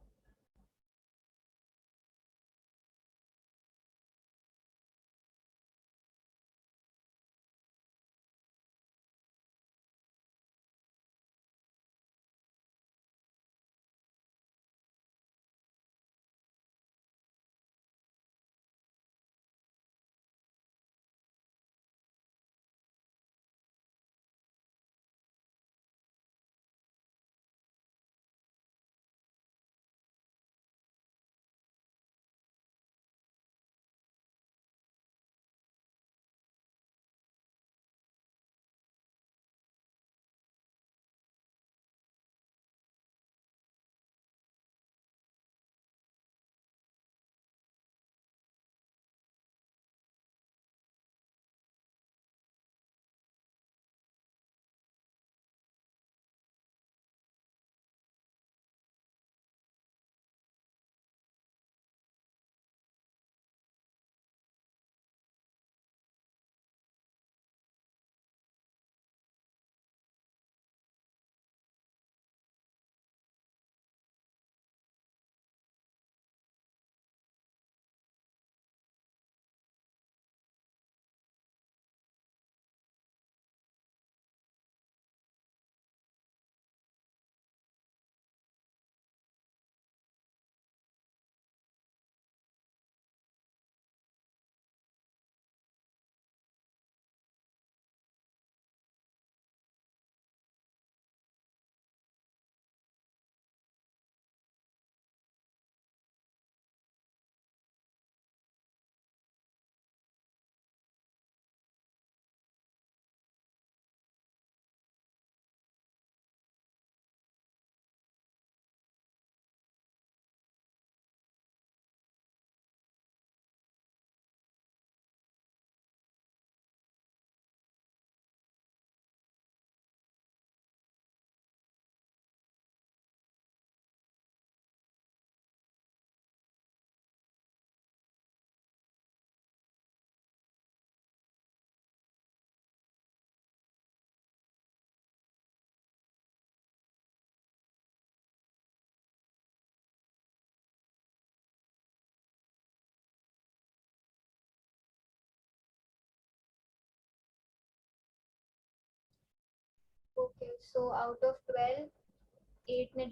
so out of 12 8 ने